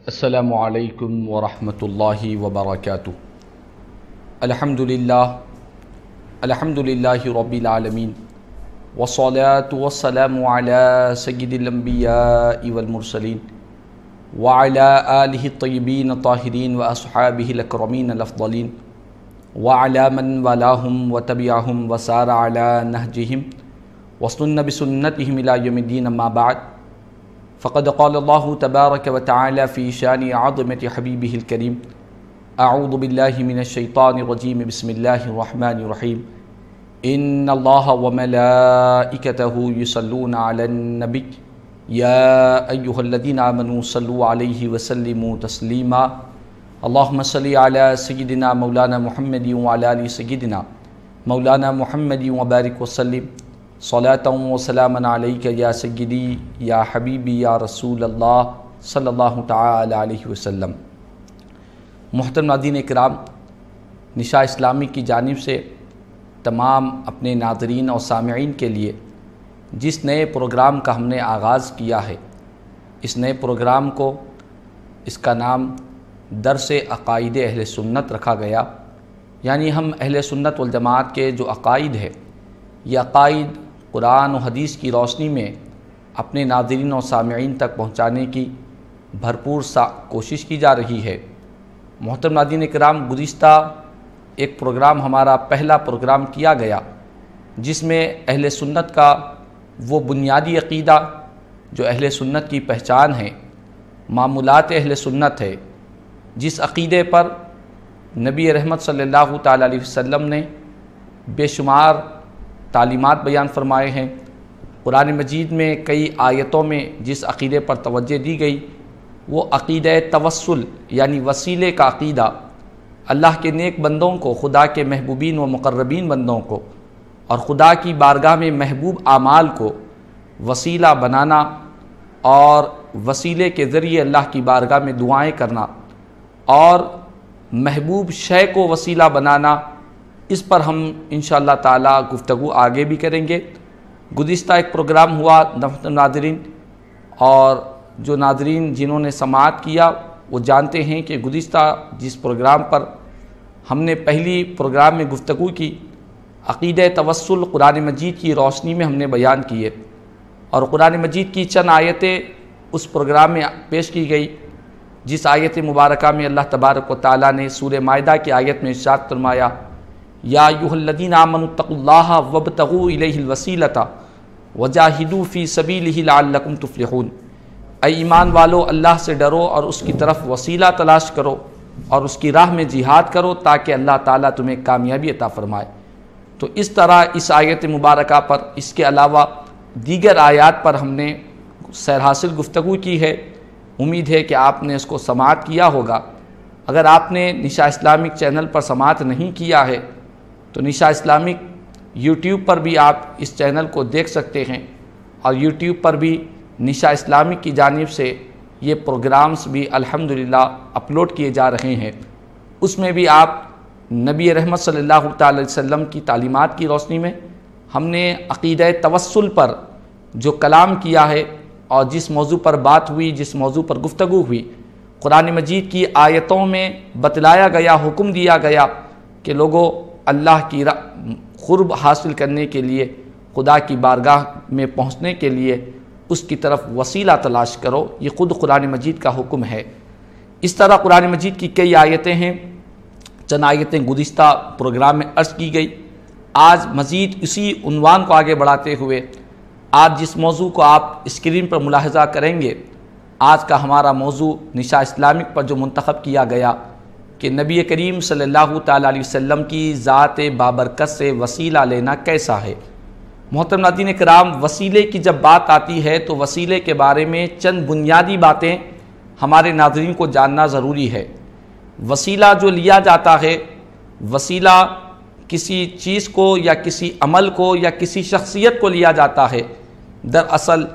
السلام علیکم ورحمۃ اللہ وبرکاتہ۔ الحمدللہ رب العالمین والصلاة والسلام علی سید الانبیاء والمرسلین وعلی آلہ الطیبین الطاہرین واصحابہ الاکرمین الافضلین وعلی من والاہم وتبعہم وسار علی نہجہم واستنى بسنتهم إلى يوم الدين، أما بعد فقد قال الله تبارك وتعالى في شان عظمة حبيبه الكريم: أعوذ بالله من الشيطان الرجيم، بسم الله الرحمن الرحيم، إن الله وملائكته يصلون على النبي يا أيها الذين آمنوا صلوا عليه وسلموا تسليما، اللهم صل على سيدنا مولانا محمد وعلى آل سيدنا مولانا محمد وبارك وسلم صلاة و سلاما علیک یا سیدی یا حبیبی یا رسول اللہ صلی اللہ تعالی علیہ وسلم۔ محترم ناظرین کرام، نشاء اسلامی کی جانب سے تمام اپنے ناظرین اور سامعین کے لیے جس نئے پروگرام کا ہم نے آغاز کیا ہے، اس نئے پروگرام کو اس کا نام درس عقائد اہل سنت رکھا گیا، یعنی ہم اہل سنت والجماعت کے جو عقائد ہے، یہ عقائد قرآن و حدیث کی روشنی میں اپنے ناظرین و سامعین تک پہنچانے کی بھرپور کوشش کی جا رہی ہے۔ محترم ناظرین کرام، گزشتہ ایک پروگرام ہمارا پہلا پروگرام کیا گیا جس میں اہل سنت کا وہ بنیادی عقیدہ جو اہل سنت کی پہچان ہے، معمولات اہل سنت ہے، جس عقیدے پر نبی رحمت صلی اللہ تعالی علیہ وسلم نے بے شمار تعلیمات بیان فرمائے ہیں۔ قرآن مجید میں کئی آیتوں میں جس عقیدے پر توجہ دی گئی وہ عقیدہ توسل، یعنی وسیلے کا عقیدہ، اللہ کے نیک بندوں کو، خدا کے محبوبین و مقربین بندوں کو اور خدا کی بارگاہ میں محبوب اعمال کو وسیلہ بنانا اور وسیلے کے ذریعے اللہ کی بارگاہ میں دعائیں کرنا اور محبوب شے کو وسیلہ بنانا، اس پر ہم انشاءاللہ تعالی گفتگو آگے بھی کریں گے۔ گزشتہ ایک پروگرام ہوا ناظرین، اور جو ناظرین جنہوں نے سماعت کیا وہ جانتے ہیں کہ گزشتہ جس پروگرام پر ہم نے پہلی پروگرام میں گفتگو کی، عقیدہ توسل قرآن مجید کی روشنی میں ہم نے بیان کیے، اور قرآن مجید کی چند آیتیں اس پروگرام میں پیش کی گئی، جس آیت مبارکہ میں اللہ تبارک و تعالیٰ نے سورہ مائدہ کی آیت میں ارشاد فرمایا: یا ایھا الذین آمنوا اتقوا اللہ وابتغوا الیہ الوسیلۃ وجاہدوا فی سبیلہ لعلکم تفلحون۔ اے ایمان والو، اللہ سے ڈرو اور اس کی طرف وسیلہ تلاش کرو اور اس کی راہ میں جہاد کرو تاکہ اللہ تعالیٰ تمہیں کامیابی عطا فرمائے۔ تو اس طرح اس آیت مبارکہ پر، اس کے علاوہ دیگر آیات پر ہم نے سیر حاصل گفتگو کی ہے۔ امید ہے کہ آپ نے اس کو سماعت کیا ہوگا۔ اگر آپ نے نشاء اسلامک چینل پر سماعت نہیں کیا ہے تو نشاء اسلامک یوٹیوب پر بھی آپ اس چینل کو دیکھ سکتے ہیں، اور یوٹیوب پر بھی نشاء اسلامک کی جانب سے یہ پروگرامز بھی الحمدللہ اپلوڈ کیے جا رہے ہیں۔ اس میں بھی آپ نبی رحمت صلی اللہ تعالی علیہ وسلم کی تعلیمات کی روشنی میں ہم نے عقیدہ توسل پر جو کلام کیا ہے اور جس موضوع پر بات ہوئی، جس موضوع پر گفتگو ہوئی، قرآن مجید کی آیتوں میں بتلایا گیا، حکم دیا گیا کہ لوگوں، اللہ کی قرب حاصل کرنے کے لیے، خدا کی بارگاہ میں پہنچنے کے لیے اس کی طرف وسیلہ تلاش کرو۔ یہ خود قرآن مجید کا حکم ہے۔ اس طرح قرآن مجید کی کئی آیتیں ہیں، چند آیتیں گزشتہ پروگرام میں عرض کی گئی۔ آج مزید اسی عنوان کو آگے بڑھاتے ہوئے آج جس موضوع کو آپ اسکرین پر ملاحظہ کریں گے، آج کا ہمارا موضوع نشاء اسلامک پر جو منتخب کیا گیا کہ نبی کریم صلی اللہ تعالیٰ علیہ وسلم کی ذات بابرکت سے وسیلہ لینا کیسا ہے۔ محترم ناظرین کرام، وسیلے کی جب بات آتی ہے تو وسیلے کے بارے میں چند بنیادی باتیں ہمارے ناظرین کو جاننا ضروری ہے۔ وسیلہ جو لیا جاتا ہے، وسیلہ کسی چیز کو یا کسی عمل کو یا کسی شخصیت کو لیا جاتا ہے۔ دراصل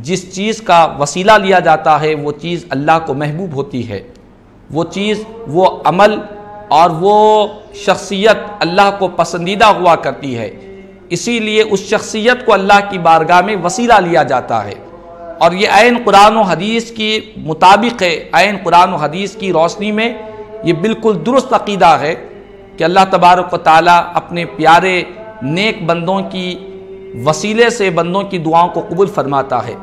جس چیز کا وسیلہ لیا جاتا ہے وہ چیز اللہ کو محبوب ہوتی ہے، وہ چیز، وہ عمل اور وہ شخصیت اللہ کو پسندیدہ ہوا کرتی ہے، اسی لیے اس شخصیت کو اللہ کی بارگاہ میں وسیلہ لیا جاتا ہے۔ اور یہ عین قرآن و حدیث کی مطابق ہے، عین قرآن و حدیث کی روشنی میں یہ بالکل درست عقیدہ ہے کہ اللہ تبارک و تعالیٰ اپنے پیارے نیک بندوں کی وسیلے سے بندوں کی دعاؤں کو قبول فرماتا ہے۔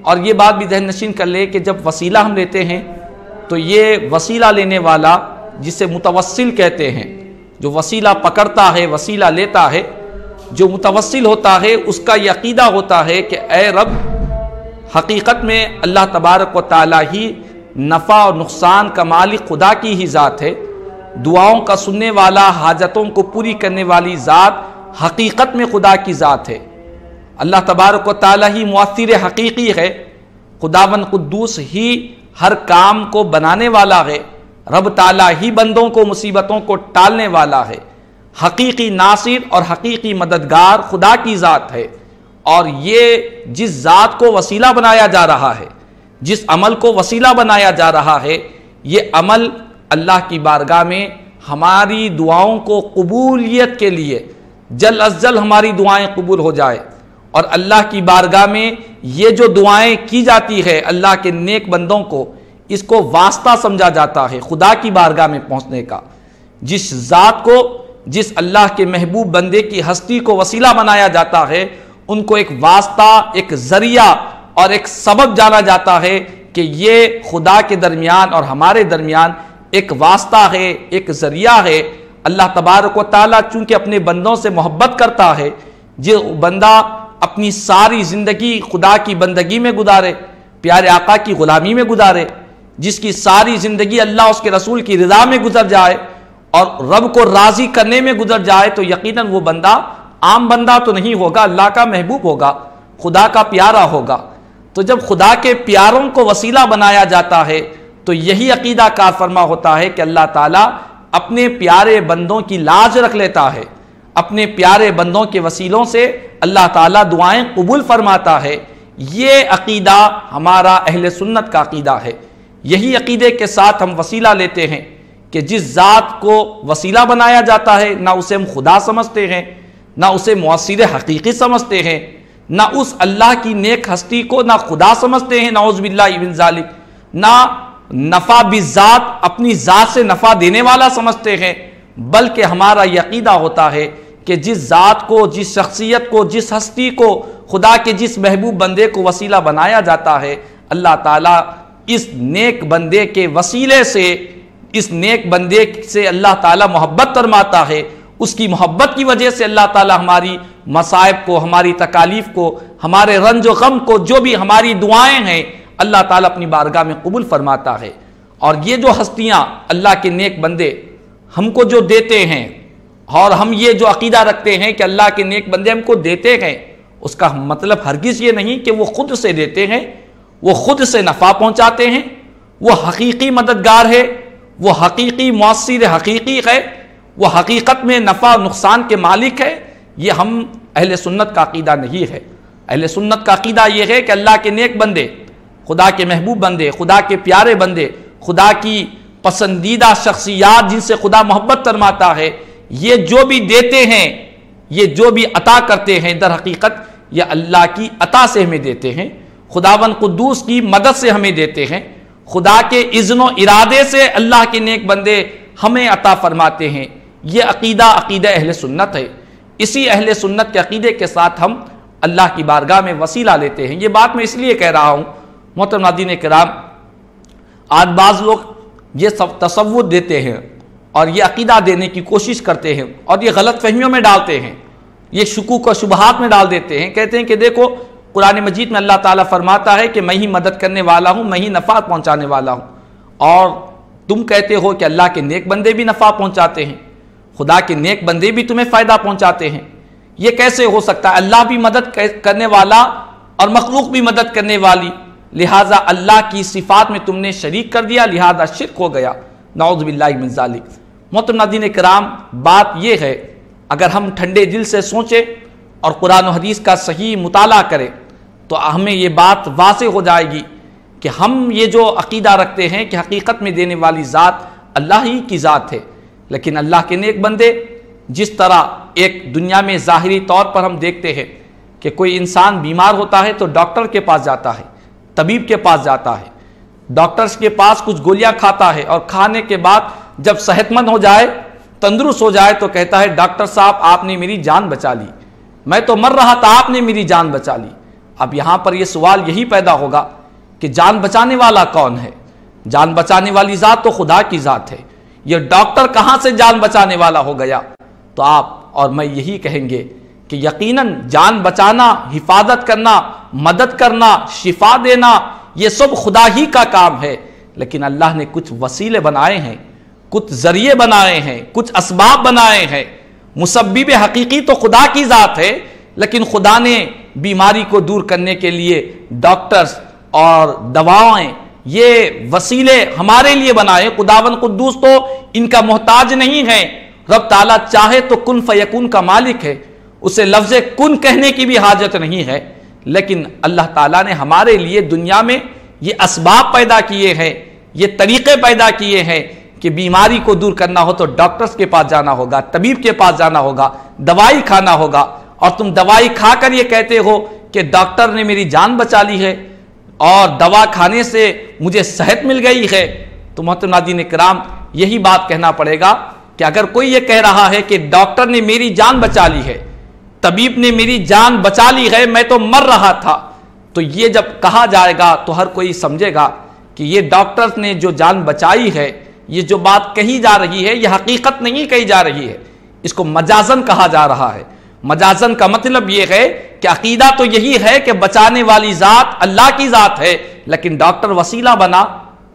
اور یہ بات بھی ذہن نشین کر لے کہ جب وسیلہ ہم لیتے ہیں تو یہ وسیلہ لینے والا جسے متوسل کہتے ہیں، جو وسیلہ پکڑتا ہے، وسیلہ لیتا ہے، جو متوسل ہوتا ہے، اس کا یہ عقیدہ ہوتا ہے کہ اے رب، حقیقت میں اللہ تبارک و تعالیٰ ہی نفع اور نقصان کا مالک خدا کی ہی ذات ہے، دعاؤں کا سننے والا، حاجتوں کو پوری کرنے والی ذات حقیقت میں خدا کی ذات ہے۔ اللہ تبارک و تعالیٰ ہی مؤثر حقیقی ہے، خداوند قدوس ہی ہر کام کو بنانے والا ہے، رب تعالیٰ ہی بندوں کو مصیبتوں کو ٹالنے والا ہے، حقیقی ناصر اور حقیقی مددگار خدا کی ذات ہے۔ اور یہ جس ذات کو وسیلہ بنایا جا رہا ہے، جس عمل کو وسیلہ بنایا جا رہا ہے، یہ عمل اللہ کی بارگاہ میں ہماری دعاؤں کو قبولیت کے لیے جلد از جلد ہماری دعائیں قبول ہو جائے، اور اللہ کی بارگاہ میں یہ جو دعائیں کی جاتی ہے اللہ کے نیک بندوں کو، اس کو واسطہ سمجھا جاتا ہے خدا کی بارگاہ میں پہنچنے کا۔ جس ذات کو، جس اللہ کے محبوب بندے کی ہستی کو وسیلہ بنایا جاتا ہے، ان کو ایک واسطہ، ایک ذریعہ اور ایک سبب جانا جاتا ہے کہ یہ خدا کے درمیان اور ہمارے درمیان ایک واسطہ ہے، ایک ذریعہ ہے۔ اللہ تبارک و تعالیٰ چونکہ اپنے بندوں سے محبت کرتا ہے، جو بندہ اپنی ساری زندگی خدا کی بندگی میں گزارے، پیارے آقا کی غلامی میں گزارے، جس کی ساری زندگی اللہ اس کے رسول کی رضا میں گزر جائے اور رب کو راضی کرنے میں گزر جائے، تو یقیناً وہ بندہ عام بندہ تو نہیں ہوگا، اللہ کا محبوب ہوگا، خدا کا پیارا ہوگا۔ تو جب خدا کے پیاروں کو وسیلہ بنایا جاتا ہے تو یہی عقیدہ کار فرما ہوتا ہے کہ اللہ تعالیٰ اپنے پیارے بندوں کی لاج رکھ لیتا ہے، اپنے پیارے بندوں کے وسیلوں سے اللہ تعالیٰ دعائیں قبول فرماتا ہے۔ یہ عقیدہ ہمارا اہل سنت کا عقیدہ ہے۔ یہی عقیدے کے ساتھ ہم وسیلہ لیتے ہیں کہ جس ذات کو وسیلہ بنایا جاتا ہے، نہ اسے ہم خدا سمجھتے ہیں، نہ اسے مؤثر حقیقی سمجھتے ہیں، نہ اس اللہ کی نیک ہستی کو نہ خدا سمجھتے ہیں، نعوذ باللہ من ذالک، نہ نفع بالذات، اپنی ذات سے نفع دینے والا سمجھتے ہیں، بلکہ ہمارا یہ عقیدہ ہوتا ہے کہ جس ذات کو، جس شخصیت کو، جس ہستی کو، خدا کے جس محبوب بندے کو وسیلہ بنایا جاتا ہے، اللہ تعالیٰ اس نیک بندے کے وسیلے سے، اس نیک بندے سے اللہ تعالیٰ محبت فرماتا ہے۔ اس کی محبت کی وجہ سے اللہ تعالیٰ ہماری مصائب کو، ہماری تکالیف کو، ہمارے رنج و غم کو، جو بھی ہماری دعائیں ہیں، اللہ تعالیٰ اپنی بارگاہ میں قبول فرماتا ہے۔ اور یہ جو ہستیاں، اللہ کے نیک بندے ہم کو جو دیتے ہیں، اور ہم یہ جو عقیدہ رکھتے ہیں کہ اللہ کے نیک بندے ہم کو دیتے ہیں، اس کا مطلب ہرگز یہ نہیں کہ وہ خود سے دیتے ہیں، وہ خود سے نفع پہنچاتے ہیں، وہ حقیقی مددگار ہے، وہ حقیقی مؤثر حقیقی ہے، وہ حقیقت میں نفع نقصان کے مالک ہے۔ یہ ہم اہل سنت کا عقیدہ نہیں ہے۔ اہل سنت کا عقیدہ یہ ہے کہ اللہ کے نیک بندے، خدا کے محبوب بندے، خدا کے پیارے بندے، خدا کی پسندیدہ شخصیات جن سے خدا محبت فرماتا ہے، یہ جو بھی دیتے ہیں، یہ جو بھی عطا کرتے ہیں، در حقیقت یہ اللہ کی عطا سے ہمیں دیتے ہیں، خداوند قدوس کی مدد سے ہمیں دیتے ہیں، خدا کے اذن و ارادے سے اللہ کے نیک بندے ہمیں عطا فرماتے ہیں۔ یہ عقیدہ اہل سنت ہے۔ اسی اہل سنت کے عقیدے کے ساتھ ہم اللہ کی بارگاہ میں وسیلہ لیتے ہیں۔ یہ بات میں اس لیے کہہ رہا ہوں محترم ناظرین کرام، آج بعض لوگ یہ تصور دیتے ہیں اور یہ عقیدہ دینے کی کوشش کرتے ہیں اور یہ غلط فہمیوں میں ڈالتے ہیں، یہ شکوک و شبہات میں ڈال دیتے ہیں۔ کہتے ہیں کہ دیکھو قرآن مجید میں اللہ تعالیٰ فرماتا ہے کہ میں ہی مدد کرنے والا ہوں، میں ہی نفع پہنچانے والا ہوں، اور تم کہتے ہو کہ اللہ کے نیک بندے بھی نفع پہنچاتے ہیں، خدا کے نیک بندے بھی تمہیں فائدہ پہنچاتے ہیں۔ یہ کیسے ہو سکتا ہے؟ اللہ بھی مدد کرنے والا اور مخلوق بھی مدد کرنے والی، لہٰذا اللہ کی صفات میں تم نے شریک کر دیا، لہٰذا شرک ہو گیا، نعوذ باللہ من ذالک۔ محترم ناظرین کرام، بات یہ ہے اگر ہم ٹھنڈے دل سے سوچیں اور قرآن و حدیث کا صحیح مطالعہ کریں تو ہمیں یہ بات واضح ہو جائے گی کہ ہم یہ جو عقیدہ رکھتے ہیں کہ حقیقت میں دینے والی ذات اللہ ہی کی ذات ہے، لیکن اللہ کے نیک بندے جس طرح ایک دنیا میں ظاہری طور پر ہم دیکھتے ہیں کہ کوئی انسان بیمار ہوتا ہے تو ڈاکٹر کے پاس جاتا ہے، طبیب کے پاس جاتا ہے، ڈاکٹرز کے پاس کچھ گولیاں کھاتا ہے، اور کھانے کے بعد جب صحت مند ہو جائے، تندرست ہو جائے، تو کہتا ہے ڈاکٹر صاحب آپ نے میری جان بچا لی، میں تو مر رہا تھا، آپ نے میری جان بچا لی۔ اب یہاں پر یہ سوال یہی پیدا ہوگا کہ جان بچانے والا کون ہے؟ جان بچانے والی ذات تو خدا کی ذات ہے، یہ ڈاکٹر کہاں سے جان بچانے والا ہو گیا؟ تو آپ اور میں یہی کہیں گے کہ یقیناً جان بچانا، حفاظت کرنا، مدد کرنا، شفا دینا، یہ سب خدا ہی کا کام ہے، لیکن اللہ نے کچھ وسیلے بنائے ہیں، کچھ ذریعے بنائے ہیں، کچھ اسباب بنائے ہیں۔ مسبب حقیقی تو خدا کی ذات ہے، لیکن خدا نے بیماری کو دور کرنے کے لیے ڈاکٹرز اور دوائیں، یہ وسیلے ہمارے لیے بنائے۔ خداوند قدوس تو ان کا محتاج نہیں ہے، رب تعالیٰ چاہے تو کن فیکون کا مالک ہے، اسے لفظ کن کہنے کی بھی حاجت نہیں ہے، لیکن اللہ تعالیٰ نے ہمارے لیے دنیا میں یہ اسباب پیدا کیے ہیں، یہ طریقے پیدا کیے ہیں کہ بیماری کو دور کرنا ہو تو ڈاکٹرز کے پاس جانا ہوگا، طبیب کے پاس جانا ہوگا، دوائی کھانا ہوگا، اور تم دوائی کھا کر یہ کہتے ہو کہ ڈاکٹر نے میری جان بچا لی ہے اور دوا کھانے سے مجھے صحت مل گئی ہے، تو محترم ناظرین کرام یہی بات کہنا پڑے گا کہ اگر کوئی یہ کہہ رہا ہے کہ ڈاکٹر نے میری جان بچا لی ہے، طبیب نے میری جان بچا لی ہے، میں تو مر رہا تھا، تو یہ جب کہا جائے گا تو ہر کوئی سمجھے گا کہ یہ ڈاکٹر نے جو جان بچائی ہے، یہ جو بات کہی جا رہی ہے یہ حقیقت نہیں کہی جا رہی ہے، اس کو مجازن کہا جا رہا ہے۔ مجازن کا مطلب یہ ہے کہ عقیدہ تو یہی ہے کہ بچانے والی ذات اللہ کی ذات ہے، لیکن ڈاکٹر وسیلہ بنا،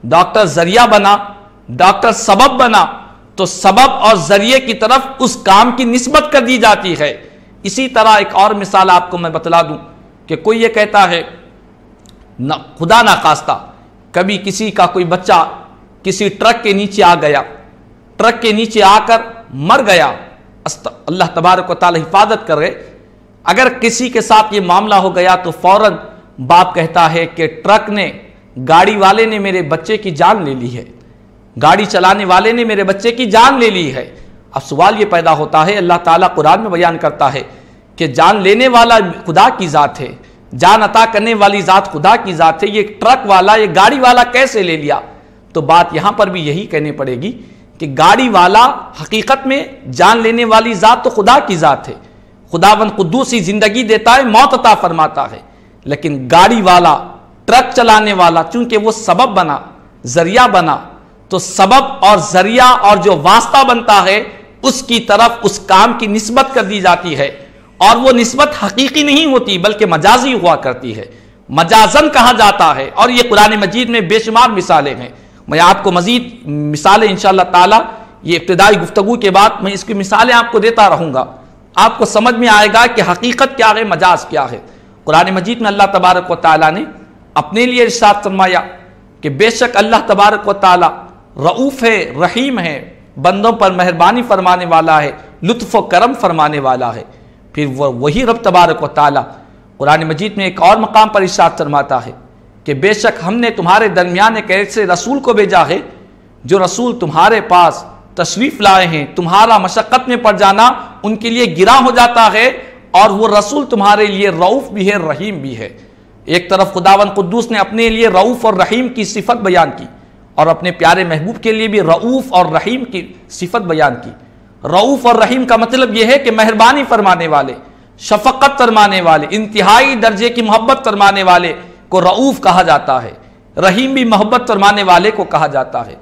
ڈاکٹر ذریعہ بنا، ڈاکٹر سبب بنا، تو سبب اور ذریعے کی طرف اس کام کی نسبت کر دی جاتی ہے۔ اسی طرح ایک اور مثال آپ کو میں بتلا دوں کہ کوئی یہ کہتا ہے خدا نخواستہ کبھی کسی کا کوئی بچہ کسی ٹرک کے نیچے آ گیا، ٹرک کے نیچے آ کر مر گیا، اللہ تبارک و تعالی حفاظت کرے، اگر کسی کے ساتھ یہ معاملہ ہو گیا تو فوراً باپ کہتا ہے کہ ٹرک نے، گاڑی والے نے میرے بچے کی جان لے لی ہے، گاڑی چلانے والے نے میرے بچے کی جان لے لی ہے۔ اب سوال یہ پیدا ہوتا ہے، اللہ تعالیٰ قرآن میں بیان کرتا ہے کہ جان لینے والا خدا کی ذات ہے، جان عطا کرنے والی ذات خدا کی ذات ہے، یہ ٹرک والا، یہ گاڑی والا کیسے لے لیا؟ تو بات یہاں پر بھی یہی کہنی پڑے گی کہ گاڑی والا حقیقت میں جان لینے والی ذات تو خدا کی ذات ہے، خداوند قدوس ہی زندگی دیتا ہے، موت عطا فرماتا ہے، لیکن گاڑی والا، ٹرک چلانے والا چونکہ وہ سبب بنا، ذریعہ بنا، تو سبب اور ذریعہ اور جو واسطہ بنتا ہے اس کی طرف اس کام کی نسبت کر دی جاتی ہے، اور وہ نسبت حقیقی نہیں ہوتی بلکہ مجازی ہوا کرتی ہے، مجازن کہا جاتا ہے، اور یہ قرآن مجید میں بے شمار مثالیں ہیں۔ میں آپ کو مزید مثالیں انشاءاللہ تعالی یہ ابتدائی گفتگو کے بعد میں اس کی مثالیں آپ کو دیتا رہوں گا، آپ کو سمجھ میں آئے گا کہ حقیقت کیا ہے، مجاز کیا ہے۔ قرآن مجید میں اللہ تبارک و تعالی نے اپنے لیے ارشاد فرمایا کہ بے شک اللہ تبارک و تعالی رؤوف ہے، رحیم ہے، بندوں پر مہربانی فرمانے والا ہے، لطف و کرم فرمانے والا ہے۔ پھر وہی رب تبارک و تعالی قرآن مجید میں ایک اور مقام پر ارشاد فرماتا ہے کہ بے شک ہم نے تمہارے درمیان ایک ایسے رسول کو بھیجا ہے جو رسول تمہارے پاس تشریف لائے ہیں، تمہارا مشقت میں پڑ جانا ان کے لیے گراں ہو جاتا ہے، اور وہ رسول تمہارے لیے رؤوف بھی ہے، رحیم بھی ہے۔ ایک طرف خداوند قدوس نے اپنے لیے رؤوف اور رحیم کی صفت بیان کی، اور اپنے پیارے محبوب کے لیے بھی رؤوف اور رحیم کی صفت بیان کی۔ رؤوف اور رحیم کا مطلب یہ ہے کہ مہربانی فرمانے والے، شفقت فرمانے والے، انتہائی درجے کی محبت فرمانے والے کو رؤوف کہا جاتا ہے، رحیم بھی محبت فرمانے والے کو کہا جاتا ہے۔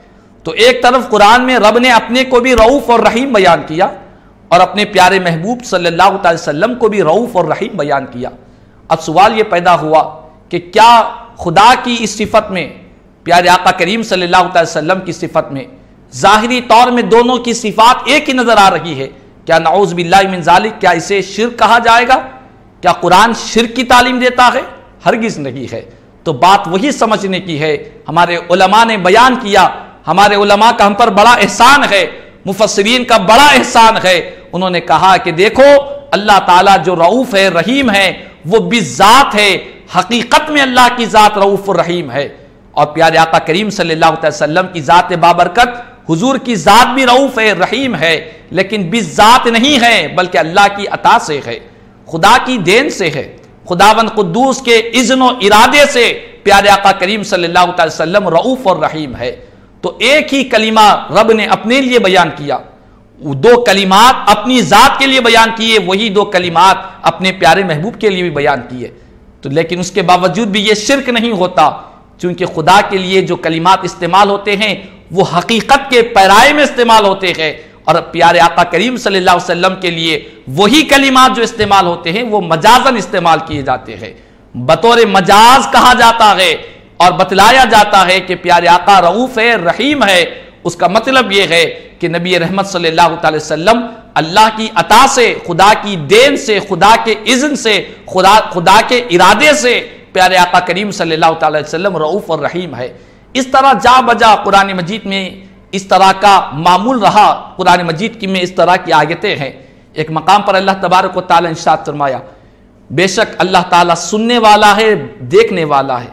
تو ایک طرف قرآن میں رب نے اپنے کو بھی رؤوف اور رحیم بیان کیا، اور اپنے پیارے محبوب صلی اللہ علیہ وسلم کو بھی رؤوف اور رحیم بیان کیا۔ اب سوال یہ پیدا ہوا کہ کیا خدا کی اس صفت میں، پیارے آقا کریم صلی اللہ علیہ وسلم کی صفت میں ظاہری طور میں دونوں کی صفات ایک ہی نظر آ رہی ہے؟ کیا نعوذ باللہ من ذالک، کیا اسے شرک کہا جائے گا؟ کیا قرآن شرک کی تعلیم دیتا ہے؟ ہرگز نہیں ہے۔ تو بات وہی سمجھنے کی ہے، ہمارے علماء نے بیان کیا، ہمارے علماء کا ہم پر بڑا احسان ہے، مفسرین کا بڑا احسان ہے، انہوں نے کہا کہ دیکھو اللہ تعالیٰ جو رؤوف ہے، رحیم ہے، وہ بذات ہے، حقیقت میں اللہ کی ذات رؤوف الرحیم ہے، اور پیارے آقا کریم صلی اللہ علیہ وسلم کی ذات بابرکت، حضور کی ذات بھی رؤوف ہے، رحیم ہے، لیکن بذات نہیں ہے بلکہ اللہ کی عطا سے ہے، خدا کی دین سے ہے، خداوند قدوس کے اذن و ارادے سے پیارے آقا کریم صلی اللہ علیہ وسلم رؤوف اور رحیم ہے۔ تو ایک ہی کلمہ رب نے اپنے لیے بیان کیا، دو کلمات اپنی ذات کے لیے بیان کیے، وہی دو کلمات اپنے پیارے محبوب کے لیے بھی بیان کیے۔ تو لیکن اس کے باوجود بھی یہ شرک نہیں ہوتا، چونکہ خدا کے لیے جو کلمات استعمال ہوتے ہیں وہ حقیقت کے پیرائے میں استعمال ہوتے ہیں، اور پیارے آقا کریم صلی اللہ علیہ وسلم کے لیے وہی کلمات جو استعمال ہوتے ہیں وہ مجازن استعمال کیے جاتے ہیں، بطور مجاز کہا جاتا ہے اور بتلایا جاتا ہے کہ پیارے آقا رؤوف ہے، رحیم ہے۔ اس کا مطلب یہ ہے کہ نبی رحمت صلی اللہ علیہ وسلم اللہ کی عطا سے، خدا کی دین سے، خدا کے اذن سے، خدا کے ارادے سے پیارے آقا کریم صلی اللہ علیہ وسلم رؤوف اور رحیم ہے۔ اس طرح جا بجا قرآن مجید میں اس طرح کا معمول رہا، قرآن مجید کی میں اس طرح کی آیتیں ہیں۔ ایک مقام پر اللہ تبارک و تعالی ارشاد فرمایا، بے شک اللہ تعالیٰ سننے والا ہے، دیکھنے والا ہے،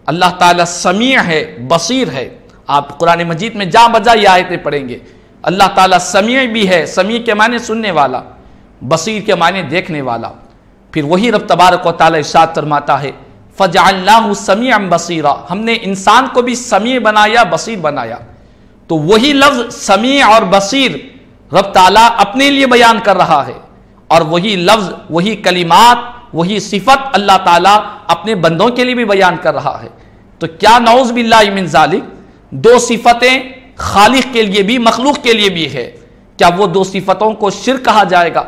اللہ تعالیٰ سمیع ہے، بصیر ہے۔ آپ قرآن مجید میں جا بجا یہ آیتیں پڑھیں گے، اللہ تعالیٰ سمیع بھی ہے، سمیع کے معنی سننے والا، بصیر کے معنی دیکھنے والا۔ پھر وہی رب تبارک و تعالی ارشاد فرماتا ہے فَجَعَلْنَاهُ سَمِيعًا بَصِيرًا، ہم نے انسان کو بھی سمیع بنایا، بصیر بنایا۔ تو وہی لفظ سمیع اور بصیر رب تعالیٰ اپنے لیے بیان کر رہا ہے، اور وہی لفظ، وہی کلمات، وہی صفت اللہ تعالیٰ اپنے بندوں کے لیے بھی بیان کر رہا ہے۔ تو کیا نعوذ باللہ من ذالک دو صفتیں خالق کے لیے بھی مخلوق کے لیے بھی ہے، کیا وہ دو صفتوں کو شرک کہا جائے گا؟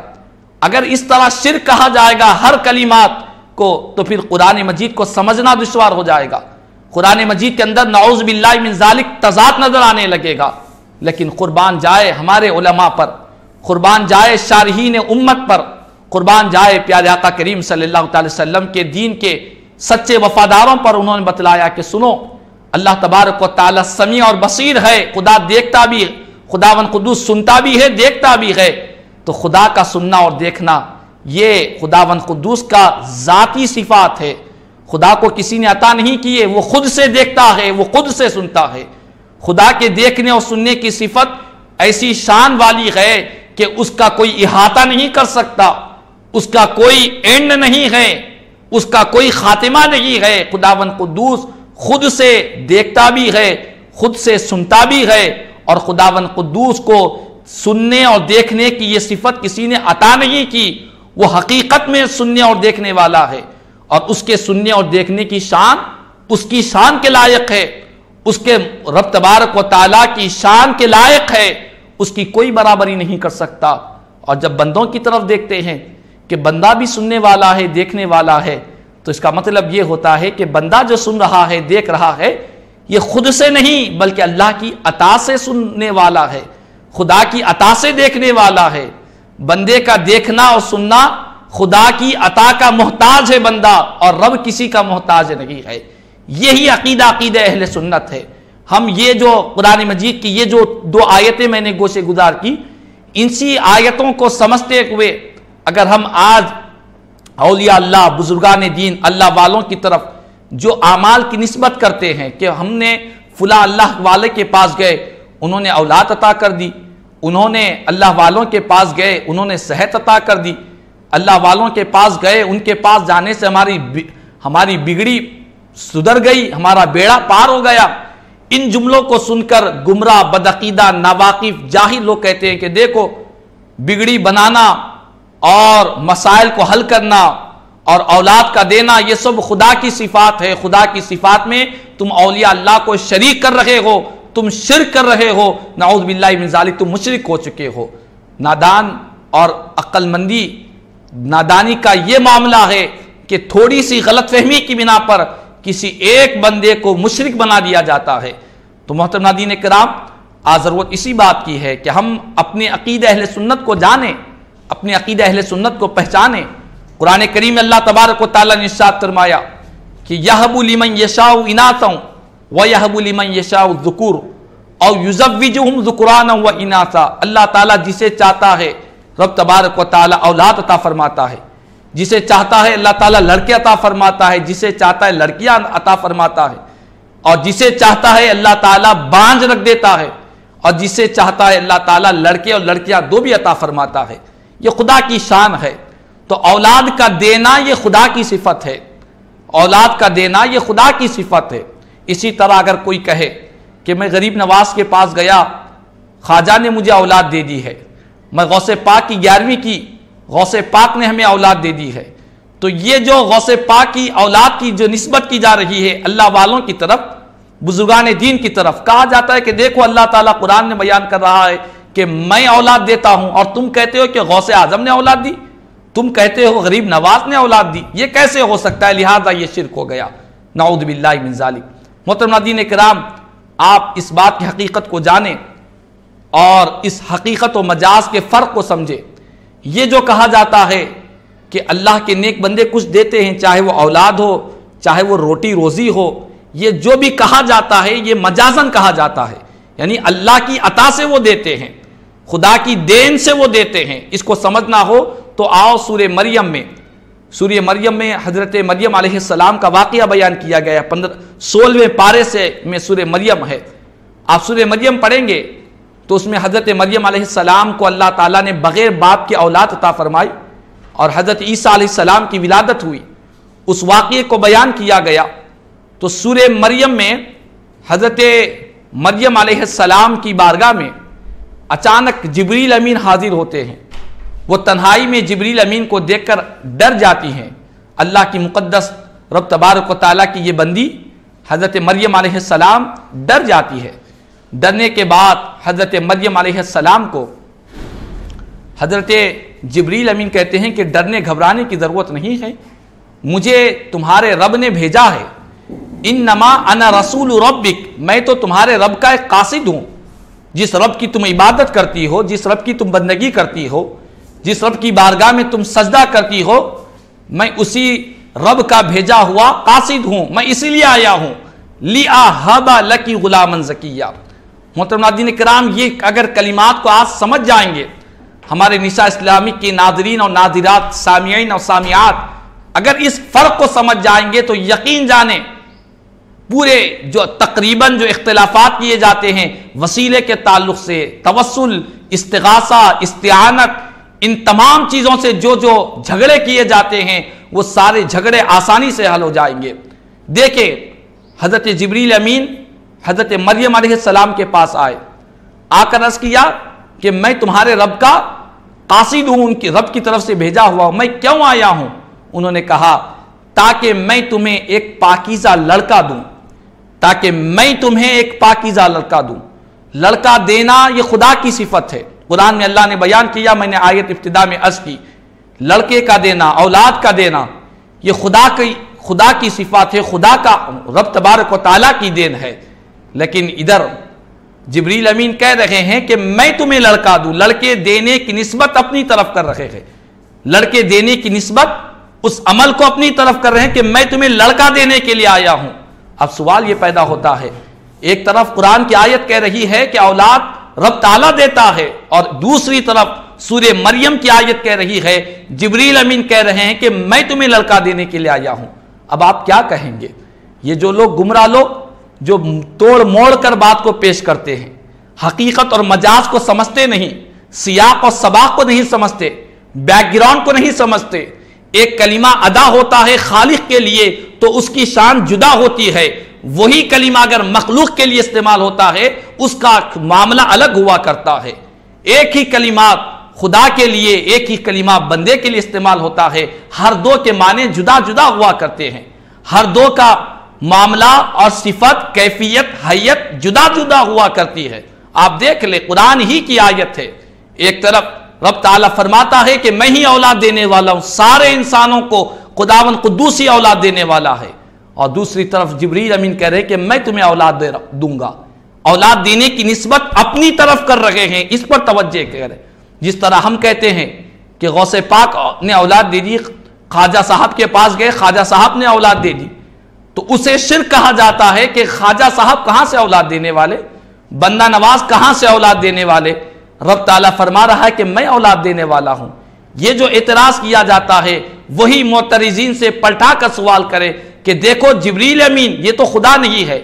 اگر اس طرح شرک کہا جائے گا ہر کلمات کو تو پھر قرآن مجید کو سمجھنا دشوار ہو جائے گا۔ قرآن مجید کے اندر نعوذ باللہ من ذالک تضاد نظر آنے لگے گا۔ لیکن قربان جائے ہمارے علماء پر، قربان جائے شارحین امت پر، قربان جائے پیارے آقا کریم صلی اللہ علیہ وسلم کے دین کے سچے وفاداروں پر، انہوں نے بتلایا کہ سنو، اللہ تبارک و تعالی سمیع اور بصیر ہے، خدا دیکھتا بھی، خداوند قدوس سنتا بھی ہے، دیکھتا بھی ہے۔ تو خدا کا سننا اور دیکھنا یہ خداوند قدوس کا ذاتی صفات ہے، خدا کو کسی نے عطا نہیں کیے، وہ خود سے دیکھتا ہے، وہ خود سے سنتا ہے۔ خدا کے دیکھنے اور سننے کی صفت ایسی شان والی ہے کہ اس کا کوئی احاطہ نہیں کر سکتا، اس کا کوئی اینڈ نہیں ہے، اس کا کوئی خاتمہ نہیں ہے۔ خداوند قدوس خود سے دیکھتا بھی ہے، خود سے سنتا بھی ہے، اور خداوند قدوس کو سننے اور دیکھنے کی یہ صفت کسی نے عطا نہیں کی، وہ حقیقت میں سننے اور دیکھنے والا ہے، اور اس کے سننے اور دیکھنے کی شان اس کی شان کے لائق ہے، اس کے رب تبارک و تعالیٰ کی شان کے لائق ہے، اس کی کوئی برابری نہیں کر سکتا۔ اور جب بندوں کی طرف دیکھتے ہیں کہ بندہ بھی سننے والا ہے، دیکھنے والا ہے، تو اس کا مطلب یہ ہوتا ہے کہ بندہ جو سن رہا ہے، دیکھ رہا ہے، یہ خود سے نہیں بلکہ اللہ کی عطا سے سننے والا ہے، خدا کی عطا سے دیکھنے والا ہے۔ بندے کا دیکھنا اور سننا خدا کی عطا کا محتاج ہے بندہ، اور رب کسی کا محتاج نہیں ہے۔ یہی عقیدہ اہل سنت ہے۔ ہم یہ جو قرآن مجید کی یہ جو دو آیتیں میں نے گوشے گزار کی، انسی آیتوں کو سمجھتے ہوئے اگر ہم آج اولیاء اللہ، بزرگان دین، اللہ والوں کی طرف جو اعمال کی نسبت کرتے ہیں کہ ہم نے فلاں اللہ والے کے پاس گئے، انہوں نے اولاد عطا کر دی، انہوں نے اللہ والوں کے پاس گئے، انہوں نے صحت عطا کر دی، اللہ والوں کے پاس گئے، ان کے پاس جانے سے ہماری بگڑی سدھر گئی، ہمارا بیڑا پار ہو گیا۔ ان جملوں کو سن کر گمراہ، بدعقیدہ، ناواقف، جاہل لوگ کہتے ہیں کہ دیکھو، بگڑی بنانا اور مسائل کو حل کرنا اور اولاد کا دینا یہ سب خدا کی صفات ہے، خدا کی صفات میں تم اولیاء اللہ کو شریک کر رہے ہو، تم شرک کر رہے ہو، نعوذ باللہ من ذالک، تم مشرک ہو چکے ہو۔ نادان اور عقل مندی، نادانی کا یہ معاملہ ہے کہ تھوڑی سی غلط فہمی کی بنا پر کسی ایک بندے کو مشرک بنا دیا جاتا ہے۔ تو محترم ناظرین کرام، آج ضرورت اسی بات کی ہے کہ ہم اپنے عقیدہ اہل سنت کو جانیں، اپنے عقیدہ اہل سنت کو پہچانیں۔ قرآن کریم میں اللہ تبارک و تعالیٰ نے ارشاد فرمایا کہ یَهْبُ لِمَن یَشَاءُ إِنَاثًا وَيَهْبُ لِمَن یَشَاءُ الذُّکُورَ أَوْ يُزَوِّجُهُمْ ذُکْرَانًا وَإِنَاثًا، اللہ تعالیٰ جسے چاہتا ہے رب تبارک و تعالیٰ اولاد عطا فرماتا ہے، جسے چاہتا ہے اللہ تعالیٰ لڑکے عطا فرماتا ہے، جسے چاہتا ہے لڑکیاں عطا فرماتا ہے، اور جسے چاہتا ہے اللہ تعالیٰ بانجھ رکھ دیتا ہے، اور جسے چاہتا ہے اللہ تعالیٰ لڑکے اور لڑکیاں دو بھی عطا فرماتا ہے۔ یہ خدا کی شان ہے۔ تو اولاد کا دینا یہ خدا کی صفت ہے، اولاد کا دینا یہ خدا کی صفت ہے۔ اسی طرح اگر کوئی کہے کہ میں غریب نواز کے پاس گیا، خواجہ نے مجھے اولاد دے دی ہے، میں غوث پاک کی 11ویں کی، غوث پاک نے ہمیں اولاد دے دی ہے، تو یہ جو غوث پاک کی اولاد کی جو نسبت کی جا رہی ہے اللہ والوں کی طرف، بزرگان دین کی طرف، کہا جاتا ہے کہ دیکھو اللہ تعالیٰ قرآن میں بیان کر رہا ہے کہ میں اولاد دیتا ہوں اور تم کہتے ہو کہ غوث اعظم نے اولاد دی، تم کہتے ہو غریب نواز نے اولاد دی، یہ کیسے ہو سکتا ہے؟ لہذا یہ شرک ہو گیا، نعوذ باللہ من ذالک۔ محترم ناظرین کرام، آپ اس بات کی حقیقت کو جانیں اور اس حقیقت و مجاز کے فرق کو سمجھیں۔ یہ جو کہا جاتا ہے کہ اللہ کے نیک بندے کچھ دیتے ہیں، چاہے وہ اولاد ہو، چاہے وہ روٹی روزی ہو، یہ جو بھی کہا جاتا ہے یہ مجازن کہا جاتا ہے، یعنی اللہ کی عطا سے وہ دیتے ہیں، خدا کی دین سے وہ دیتے ہیں۔ اس کو سمجھنا ہو تو آؤ سورہ مریم میں حضرت مریم علیہ السلام کا واقعہ بیان کیا گیا ہے، 16ویں پارے میں سورہ مریم ہے۔ آپ سورہ مریم پڑھیں گے تو اس میں حضرت مریم علیہ السلام کو اللہ تعالیٰ نے بغیر باپ کی اولاد عطا فرمائی اور حضرت عیسیٰ علیہ السلام کی ولادت ہوئی، اس واقعے کو بیان کیا گیا۔ تو سورہ مریم میں حضرت مریم علیہ السلام کی بارگاہ میں اچانک جبریل امین حاضر ہوتے ہیں، وہ تنہائی میں جبریل امین کو دیکھ کر ڈر جاتی ہیں۔ اللہ کی مقدس رب تبارک و تعالیٰ کی یہ بندی حضرت مریم علیہ السلام ڈر جاتی ہے۔ ڈرنے کے بعد حضرت مریم علیہ السلام کو حضرت جبریل امین کہتے ہیں کہ ڈرنے گھبرانے کی ضرورت نہیں ہے، مجھے تمہارے رب نے بھیجا ہے، انما انا رسول ربک، میں تو تمہارے رب کا ایک قاصد ہوں، جس رب کی تم عبادت کرتی ہو، جس رب کی تم بندگی کرتی ہو، جس رب کی بارگاہ میں تم سجدہ کرتی ہو، میں اسی رب کا بھیجا ہوا قاصد ہوں، میں اسی لیے آیا ہوں، لِأَهَبَ لَكِ غُلَامًا زَكِيًّا۔ محترم ناظرین کرام، یہ اگر کلمات کو آج سمجھ جائیں گے، ہمارے نساء اسلامک کے ناظرین اور ناظرات، سامعین اور سامعات اگر اس فرق کو سمجھ جائیں گے تو یقین جانیں پورے جو تقریباً جو اختلافات کیے جاتے ہیں وسیلے کے تعلق سے، توسل، استغاثہ، استعانت، ان تمام چیزوں سے جو جھگڑے کیے جاتے ہیں وہ سارے جھگڑے آسانی سے حل ہو جائیں گے۔ دیکھیں حضرت جبریل امین حضرت مریم علیہ السلام کے پاس آئے، آ کر عرض کیا کہ میں تمہارے رب کا قاصد ہوں، ان کی رب کی طرف سے بھیجا ہوا ہوں، میں کیوں آیا ہوں؟ انہوں نے کہا تاکہ میں تمہیں ایک پاکیزہ لڑکا دوں، تاکہ میں تمہیں ایک پاکیزہ لڑکا دوں۔ لڑکا دینا یہ خدا کی صفت ہے، قرآن میں اللہ نے بیان کیا، میں نے آیت ابتدا میں عرض کی، لڑکے کا دینا، اولاد کا دینا یہ خدا کی صفات ہے، خدا کا رب تبارک و تعالیٰ کی دین ہے۔ لیکن ادھر جبریل امین کہہ رہے ہیں کہ میں تمہیں لڑکا دوں، لڑکے دینے کی نسبت اپنی طرف کر رہے ہیں، لڑکے دینے کی نسبت اس عمل کو اپنی طرف کر رہے ہیں کہ میں تمہیں لڑکا دینے کے لیے آیا ہوں۔ اب سوال یہ پیدا ہوتا ہے، ایک طرف قرآن کی آیت کہہ رہی ہے کہ اولاد رب تعالیٰ دیتا ہے، اور دوسری طرف سورہ مریم کی آیت کہہ رہی ہے، جبریل امین کہہ رہے ہیں کہ میں تمہیں لڑکا دینے کے لیے آیا ہوں۔ اب آپ کیا کہیں گے؟ یہ جو لوگ گمراہ لوگ جو توڑ موڑ کر بات کو پیش کرتے ہیں، حقیقت اور مجاز کو سمجھتے نہیں، سیاق اور سباق کو نہیں سمجھتے، بیک گراؤنڈ کو نہیں سمجھتے، ایک کلمہ ادا ہوتا ہے خالق کے لیے تو اس کی شان جدا ہوتی ہے، وہی کلمہ اگر مخلوق کے لیے استعمال ہوتا ہے اس کا معاملہ الگ ہوا کرتا ہے۔ ایک ہی کلمات خدا کے لیے، ایک ہی کلمہ بندے کے لیے استعمال ہوتا ہے، ہر دو کے معنی جدا جدا ہوا کرتے ہیں، ہر دو کا معاملہ اور صفت، کیفیت، حیت جدا جدا ہوا کرتی ہے۔ آپ دیکھ لیں قرآن ہی کی آیت ہے، ایک طرف رب تعالیٰ فرماتا ہے کہ میں ہی اولاد دینے والا ہوں، سارے انسانوں کو خداوند قدوس ہی اولاد دینے والا ہے، اور دوسری طرف جبریل امین کہہ رہے کہ میں تمہیں اولاد دوں گا، اولاد دینے کی نسبت اپنی طرف کر رہے ہیں، اس پر توجہ کریں۔ جس طرح ہم کہتے ہیں کہ غوث پاک نے اولاد دے دی، خواجہ صاحب کے پاس گئے، خواجہ صاحب نے اولاد دے دی، تو اسے شرک کہا جاتا ہے کہ خواجہ صاحب کہاں سے اولاد دینے والے، بندہ نواز کہاں سے اولاد دینے والے؟ رب تعالیٰ فرما رہا ہے کہ میں اولاد دینے والا ہوں۔ یہ جو اعتراض کیا جاتا ہے وہی معترضین سے پلٹا کر سوال کرے کہ دیکھو جبریل امین یہ تو خدا نہیں ہے،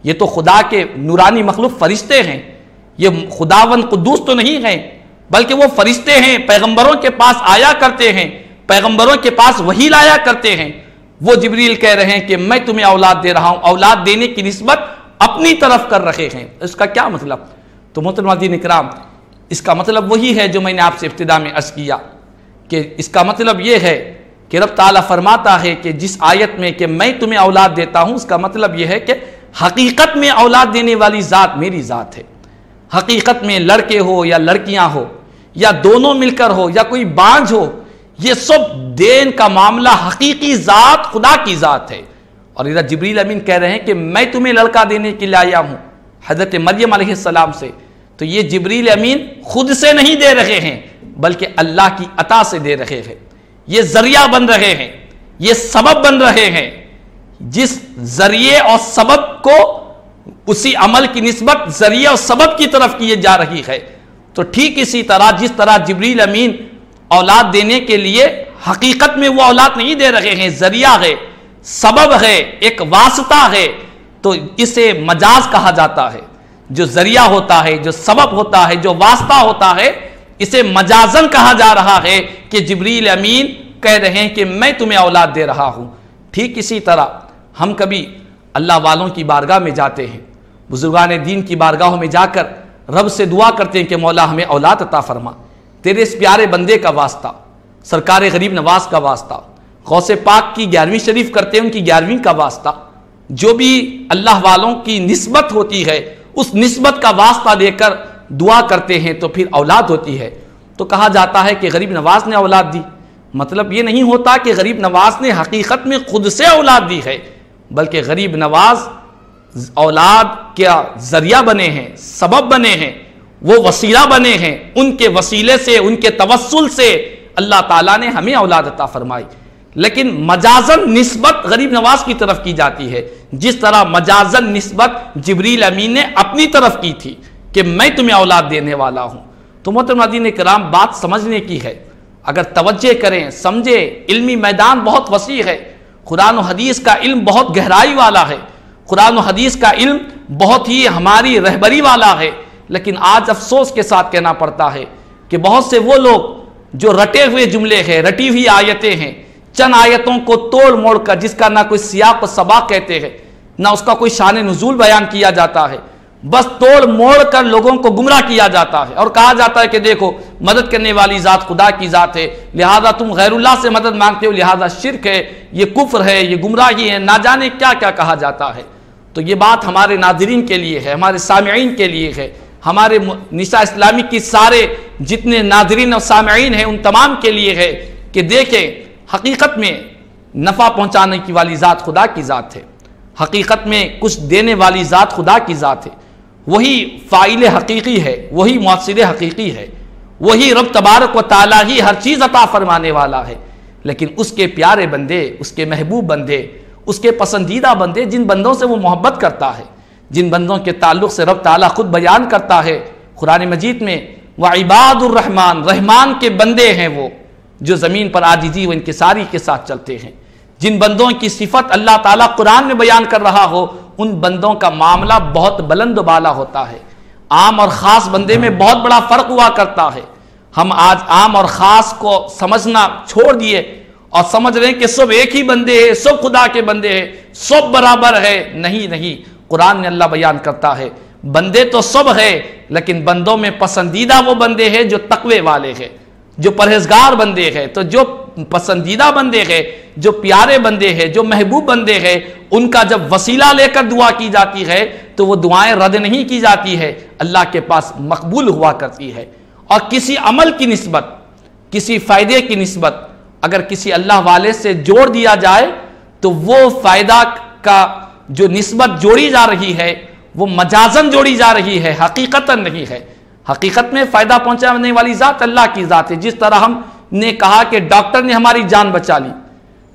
یہ تو خدا کے نورانی مخلوق فرشتے ہیں، یہ خداوند قدوس تو نہیں ہیں، بلکہ وہ فرشتے ہیں، پیغمبروں کے پاس آیا کرتے ہیں، پیغمبروں کے پاس وحی لایا کرتے ہیں، وہ جبریل کہہ رہے ہیں کہ میں تمہیں اولاد دے رہا ہوں، اولاد دینے کی نسبت اپنی طرف کر رہے ہیں۔ اس کا کیا مطلب؟ تو محترم ناظرین اکرام، اس کا مطلب وہی ہے جو میں نے آپ سے ابتدا میں عرض کیا کہ اس کا مطلب یہ ہے کہ رب تعالیٰ فرماتا ہے کہ جس آیت میں کہ میں تمہیں اولاد دیتا ہوں، اس کا مطلب یہ ہے کہ حقیقت میں اولاد دینے والی ذات میری ذات ہے۔ حقیقت میں لڑکے ہو یا لڑکیاں ہو یا دونوں مل کر ہو یا کوئی بانجھ ہو، یہ سب دین کا معاملہ حقیقی ذات خدا کی ذات ہے۔ اور ادھر جبریل امین کہہ رہے ہیں کہ میں تمہیں لڑکا دینے کے لیے آیا ہوں حضرت مریم علیہ السلام سے، تو یہ جبریل امین خود سے نہیں دے رہے ہیں بلکہ اللہ کی عطا سے دے رہے ہیں۔ یہ ذریعہ بن رہے ہیں، یہ سبب بن رہے ہیں، جس ذریعے اور سبب کو اسی عمل کی نسبت ذریعہ اور سبب کی طرف کی جا رہی ہے۔ تو ٹھیک اسی طرح جس طرح جبریل امین اولاد دینے کے لیے حقیقت میں وہ اولاد نہیں دے رہے ہیں، ذریعہ ہے، سبب ہے، ایک واسطہ ہے، تو اسے مجاز کہا جاتا ہے۔ جو ذریعہ ہوتا ہے، جو سبب ہوتا ہے، جو واسطہ ہوتا ہے، اسے مجازن کہا جا رہا ہے کہ جبریل امین کہہ رہے ہیں کہ میں تمہیں اولاد دے رہا ہوں۔ ٹھیک اسی طرح ہم کبھی اللہ والوں کی بارگاہ میں جاتے ہیں، بزرگان دین کی بارگاہوں میں جا کر رب سے دعا کرتے ہیں کہ مولا ہمیں اولاد عطا فرما، تیرے اس پیارے بندے کا واسطہ، سرکار غریب نواز کا واسطہ، غوث پاک کی 11ویں شریف کرتے ہیں ان کی 11ویں کا واسطہ، جو بھی اللہ والوں کی نسبت ہوتی ہے اس نسبت کا واسطہ دے کر دعا کرتے ہیں تو پھر اولاد ہوتی ہے۔ تو کہا جاتا ہے کہ غریب نواز نے اولاد دی، مطلب یہ نہیں ہوتا کہ غریب نواز نے حقیقت میں خود سے اولاد دی ہے، بلکہ غریب نواز اولاد کیا ذریعہ بنے ہیں، سبب بنے ہیں، وہ وسیلہ بنے ہیں، ان کے وسیلے سے، ان کے توسل سے اللہ تعالیٰ نے ہمیں اولاد عطا فرمائی۔ لیکن مجازن نسبت غریب نواز کی طرف کی جاتی ہے، جس طرح مجازن نسبت جبریل امین نے اپنی طرف کی تھی کہ میں تمہیں اولاد دینے والا ہوں۔ تو محترم ناظرین کرام، بات سمجھنے کی ہے، اگر توجہ کریں، سمجھیں، علمی میدان بہت وسیع ہے، قرآن و حدیث کا علم بہت گہرائی والا ہے، قرآن و حدیث کا علم بہت ہی ہماری رہبری والا ہے، لیکن آج افسوس کے ساتھ کہنا پڑتا ہے کہ بہت سے وہ لوگ جو رٹے ہوئے جملے ہیں، رٹی ہوئی آیتیں ہیں، چند آیتوں کو توڑ موڑ کر، جس کا نہ کوئی سیاق و سباق کہتے ہیں، نہ اس کا کوئی شان نزول بیان کیا جاتا ہے، بس توڑ موڑ کر لوگوں کو گمراہ کیا جاتا ہے اور کہا جاتا ہے کہ دیکھو مدد کرنے والی ذات خدا کی ذات ہے، لہذا تم غیر اللہ سے مدد مانگتے ہو، لہذا شرک ہے، یہ کفر ہے، یہ گمراہی ہے، نہ جانے کیا کیا کہا جاتا ہے۔ تو یہ بات ہمارے ناظرین کے لیے ہے، ہمارے سامعین کے لیے ہے، ہمارے نساء اسلامی کی سارے جتنے ناظرین اور سامعین ہیں ان تمام کے لیے ہے کہ دیکھیں حقیقت میں نفع پہنچانے کی والی ذات خدا کی ذات ہے، حقیقت میں کچھ دینے والی ذات خدا کی ذات ہے، وہی فاعل حقیقی ہے، وہی مؤثر حقیقی ہے، وہی رب تبارک و تعالیٰ ہی ہر چیز عطا فرمانے والا ہے۔ لیکن اس کے پیارے بندے، اس کے محبوب بندے، اس کے پسندیدہ بندے، جن بندوں سے وہ محبت کرتا ہے، جن بندوں کے تعلق سے رب تعالیٰ خود بیان کرتا ہے قرآن مجید میں، وعباد الرحمن، رحمان کے بندے ہیں وہ جو زمین پر عاجزی و انکساری کے ساتھ چلتے ہیں۔ جن بندوں کی صفت اللہ تعالیٰ قرآن میں بیان کر رہا ہو، ان بندوں کا معاملہ بہت بلند و بالا ہوتا ہے۔ عام اور خاص بندے میں بہت بڑا فرق ہوا کرتا ہے۔ ہم آج عام اور خاص کو سمجھنا چھوڑ دیے اور سمجھ رہے ہیں کہ سب ایک ہی بندے ہیں، سب خدا کے بندے ہیں، سب برابر ہے۔ نہیں، قرآن میں اللہ بیان کرتا ہے بندے تو سب ہے، لیکن بندوں میں پسندیدہ وہ بندے ہیں جو تقوی والے ہیں، جو پرہیزگار بندے ہیں۔ تو جو پسندیدہ بندے ہیں، جو پیارے بندے ہیں، جو محبوب بندے ہیں، ان کا جب وسیلہ لے کر دعا کی جاتی ہے تو وہ دعائیں رد نہیں کی جاتی ہے، اللہ کے پاس مقبول ہوا کرتی ہے۔ اور کسی عمل کی نسبت، کسی فائدے کی نسبت اگر کسی اللہ والے سے جوڑ دیا جائے تو وہ فائدہ کا جو نسبت جوڑی جا رہی ہے وہ مجازن جوڑی جا رہی ہے، حقیقتاً نہیں ہے۔ حقیقت میں فائدہ پہنچانے والی ذات اللہ کی ذات ہے۔ جس طرح ہم نے کہا کہ ڈاکٹر نے ہماری جان بچا لی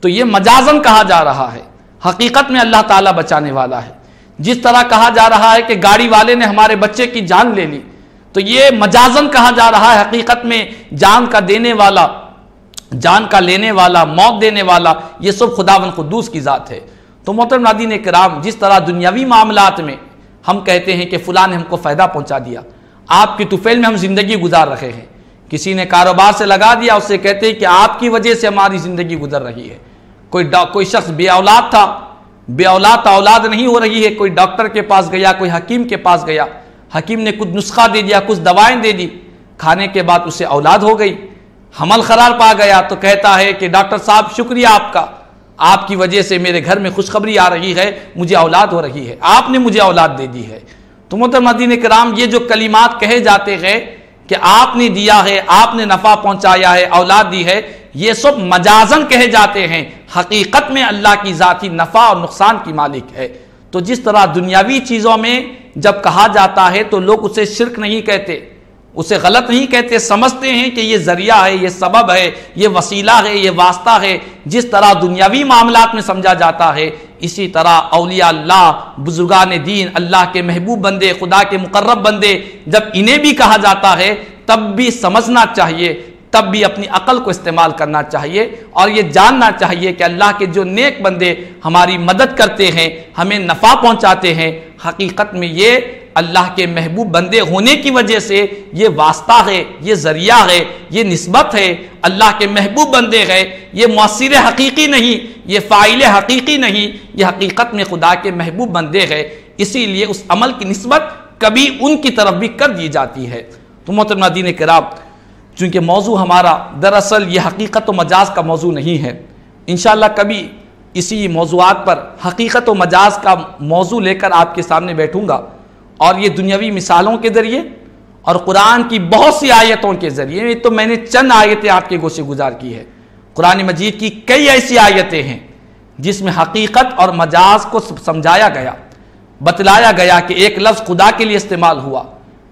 تو یہ مجازن کہا جا رہا ہے، حقیقت میں اللہ تعالیٰ بچانے والا ہے۔ جس طرح کہا جا رہا ہے کہ گاڑی والے نے ہمارے بچے کی جان لے لی تو یہ مجازن کہا جا رہا ہے، حقیقت میں جان کا دینے والا، جان کا لینے والا، موت دینے والا، یہ سب خداوند قدوس کی ذات ہے۔ تو محترم ناظرین کرام، جس طرح دنیاوی معاملات میں ہم کہتے ہیں کہ فلاں نے ہم کو فائدہ پہنچا دیا، آپ کی طفیل میں ہم زندگی گزار رہے ہیں، کسی نے کاروبار سے لگا دیا، اس سے کہتے ہیں کہ آپ کی وجہ سے ہماری زندگی گزر رہی ہے، کوئی شخص بے اولاد تھا، بے اولاد اولاد نہیں ہو رہی ہے، کوئی ڈاکٹر کے پاس گیا، کوئی حکیم کے پاس گیا، حکیم نے کچھ نسخہ دے دیا، کچھ دوائیں دے دی، کھانے کے بعد اسے اولاد ہو گئی، حمل قرار پا گیا، تو کہتا ہے کہ ڈاکٹر صاحب شکریہ آپ کا، آپ کی وجہ سے میرے گھر میں خوشخبری آ رہی ہے، مجھے اولاد ہو رہی ہے، آپ نے مجھے اولاد دے دی ہے۔ تو محترم ناظرین کرام، یہ جو کلمات کہے جاتے ہیں کہ آپ نے دیا ہے، آپ نے نفع پہنچایا ہے، اولاد دی ہے، یہ سب مجازن کہے جاتے ہیں، حقیقت میں اللہ کی ذاتی نفع اور نقصان کی مالک ہے۔ تو جس طرح دنیاوی چیزوں میں جب کہا جاتا ہے تو لوگ اسے شرک نہیں کہتے، اسے غلط نہیں کہتے، سمجھتے ہیں کہ یہ ذریعہ ہے، یہ سبب ہے، یہ وسیلہ ہے، یہ واسطہ ہے۔ جس طرح دنیاوی معاملات میں سمجھا جاتا ہے، اسی طرح اولیاء اللہ، بزرگان دین، اللہ کے محبوب بندے، خدا کے مقرب بندے، جب انہیں بھی کہا جاتا ہے تب بھی سمجھنا چاہیے، تب بھی اپنی عقل کو استعمال کرنا چاہیے، اور یہ جاننا چاہیے کہ اللہ کے جو نیک بندے ہماری مدد کرتے ہیں، ہمیں نفع پہنچاتے ہیں، حقیقت میں یہ اللہ کے محبوب بندے ہونے کی وجہ سے یہ واسطہ ہے، یہ ذریعہ ہے، یہ نسبت ہے، اللہ کے محبوب بندے ہیں، یہ مؤثر حقیقی نہیں، یہ فاعل حقیقی نہیں، یہ حقیقت میں خدا کے محبوب بندے ہیں، اسی لیے اس عمل کی نسبت کبھی ان کی طرف بھی کر دی جاتی ہے۔ تو محترم ناظرین کرام، چونکہ موضوع ہمارا دراصل یہ حقیقت و مجاز کا موضوع نہیں ہے، انشاءاللہ کبھی اسی موضوعات پر حقیقت و مجاز کا موضوع لے کر آپ کے سامنے بیٹھوں گا، اور یہ دنیاوی مثالوں کے ذریعے اور قرآن کی بہت سی آیتوں کے ذریعے، تو میں نے چند آیتیں آپ کے گوشے گزار کی ہے، قرآن مجید کی کئی ایسی آیتیں ہیں جس میں حقیقت اور مجاز کو سمجھایا گیا، بتلایا گیا کہ ایک لفظ خدا کے لیے استعمال ہوا،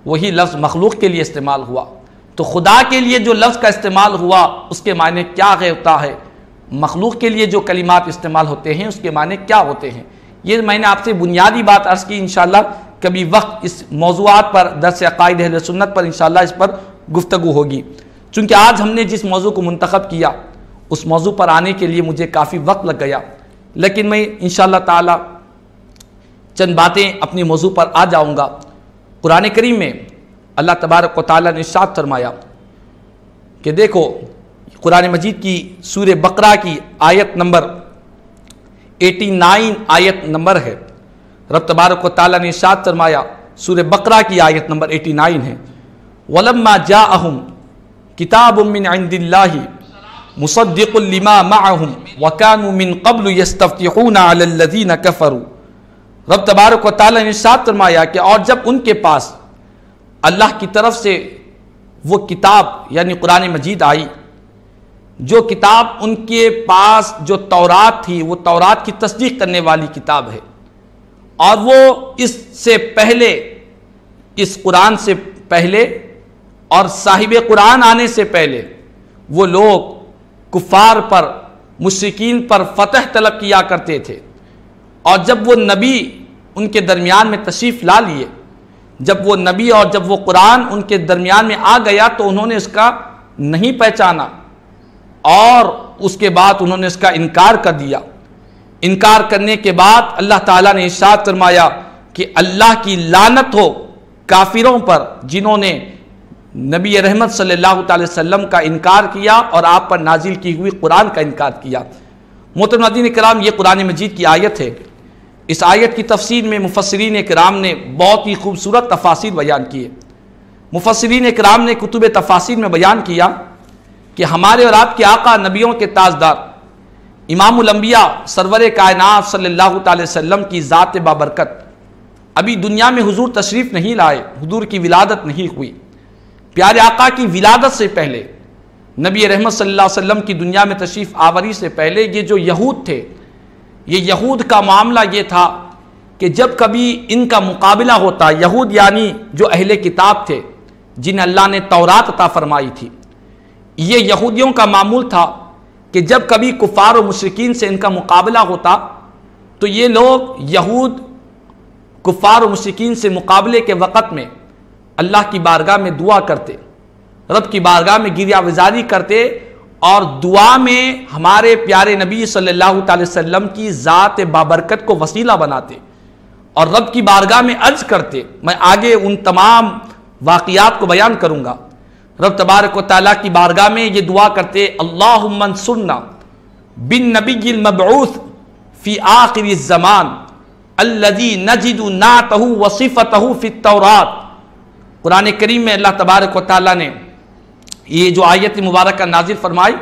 وہی لفظ مخلوق کے لیے استعمال ہوا، تو خدا کے لیے جو لفظ کا استعمال ہوا اس کے معنی کیا ہوتا ہے، مخلوق کے لیے جو کلمات استعمال ہوتے ہیں اس کے معنی کیا ہوتے ہیں۔ یہ میں نے آپ سے بنیادی بات عرض کی، انشاءاللہ کبھی وقت اس موضوعات پر، درس عقائد اہل سنت پر انشاءاللہ اس پر گفتگو ہوگی۔ چونکہ آج ہم نے جس موضوع کو منتخب کیا اس موضوع پر آنے کے لیے مجھے کافی وقت لگ گیا، لیکن میں انشاءاللہ تعالی چند باتیں اپنی موضوع پر آ جاؤں گا۔ قرآن کریم میں اللہ تبارک و تعالی نے ارشاد فرمایا کہ دیکھو، قرآن مجید کی سورہ بقرہ کی آیت نمبر 89 آیت نمبر ہے، رب تبارک و تعالی نے ارشاد فرمایا، سورہ بقرہ کی آیت نمبر 89 ہے، وَلَمَّا جَاءَهُمْ كِتَابٌ مِّنْ عِنْدِ اللَّهِ مُصَدِّقٌ لِمَا مَعَهُمْ وَكَانُوا مِنْ قَبْلُ يَسْتَفْتِحُونَ عَلَى الَّذِينَ كَفَرُوا۔ رب تبارک و تعالی نے ارشاد فرمایا کہ اور جب ان کے پاس اللہ کی طرف سے وہ کتاب یعنی قرآن مجید آئی، جو کتاب ان کے پاس جو تورات تھی وہ تورات کی تصدیق کرنے والی کتاب ہے، اور وہ اس سے پہلے، اس قرآن سے پہلے اور صاحب قرآن آنے سے پہلے وہ لوگ کفار پر، مشرکین پر فتح طلب کیا کرتے تھے، اور جب وہ نبی ان کے درمیان میں تشریف لا لیے، جب وہ نبی اور جب وہ قرآن ان کے درمیان میں آ گیا تو انہوں نے اس کا نہیں پہچانا، اور اس کے بعد انہوں نے اس کا انکار کر دیا۔ انکار کرنے کے بعد اللہ تعالیٰ نے ارشاد فرمایا کہ اللہ کی لعنت ہو کافروں پر جنہوں نے نبی رحمت صلی اللہ علیہ وسلم کا انکار کیا اور آپ پر نازل کی ہوئی قرآن کا انکار کیا۔ محترم ناظرین کرام، یہ قرآن مجید کی آیت ہے۔ اس آیت کی تفسیر میں مفسرین کرام نے بہت ہی خوبصورت تفاسیر بیان کیے۔ مفسرین کرام نے کتب تفاسیر میں بیان کیا کہ ہمارے اور آپ کے آقا، نبیوں کے تاجدار، امام الانبیاء، سرور کائنات صلی اللہ علیہ وسلم کی ذات بابرکت ابھی دنیا میں حضور تشریف نہیں لائے، حضور کی ولادت نہیں ہوئی۔ پیارے آقا کی ولادت سے پہلے، نبی رحمت صلی اللہ علیہ وسلم کی دنیا میں تشریف آوری سے پہلے، یہ جو یہود تھے، یہ یہود کا معاملہ یہ تھا کہ جب کبھی ان کا مقابلہ ہوتا، یہود یعنی جو اہل کتاب تھے جنہیں اللہ نے تورات عطا فرمائی تھی، یہ یہودیوں کا معمول تھا کہ جب کبھی کفار و مشرکین سے ان کا مقابلہ ہوتا تو یہ لوگ یہود کفار و مشرکین سے مقابلے کے وقت میں اللہ کی بارگاہ میں دعا کرتے، رب کی بارگاہ میں گریہ وزاری کرتے، اور دعا میں ہمارے پیارے نبی صلی اللہ علیہ وسلم کی ذات بابرکت کو وسیلہ بناتے اور رب کی بارگاہ میں عرض کرتے۔ میں آگے ان تمام واقعات کو بیان کروں گا۔ رب تبارک و تعالیٰ کی بارگاہ میں یہ دعا کرتے، اللہم انصرنا بالنبی المبعوث فی آخر الزمان الذی نجد نعتہ وصفتہ فی التوراۃ۔ قرآن کریم میں اللہ تبارک و تعالیٰ نے یہ جو آیت مبارکہ نازل فرمائی،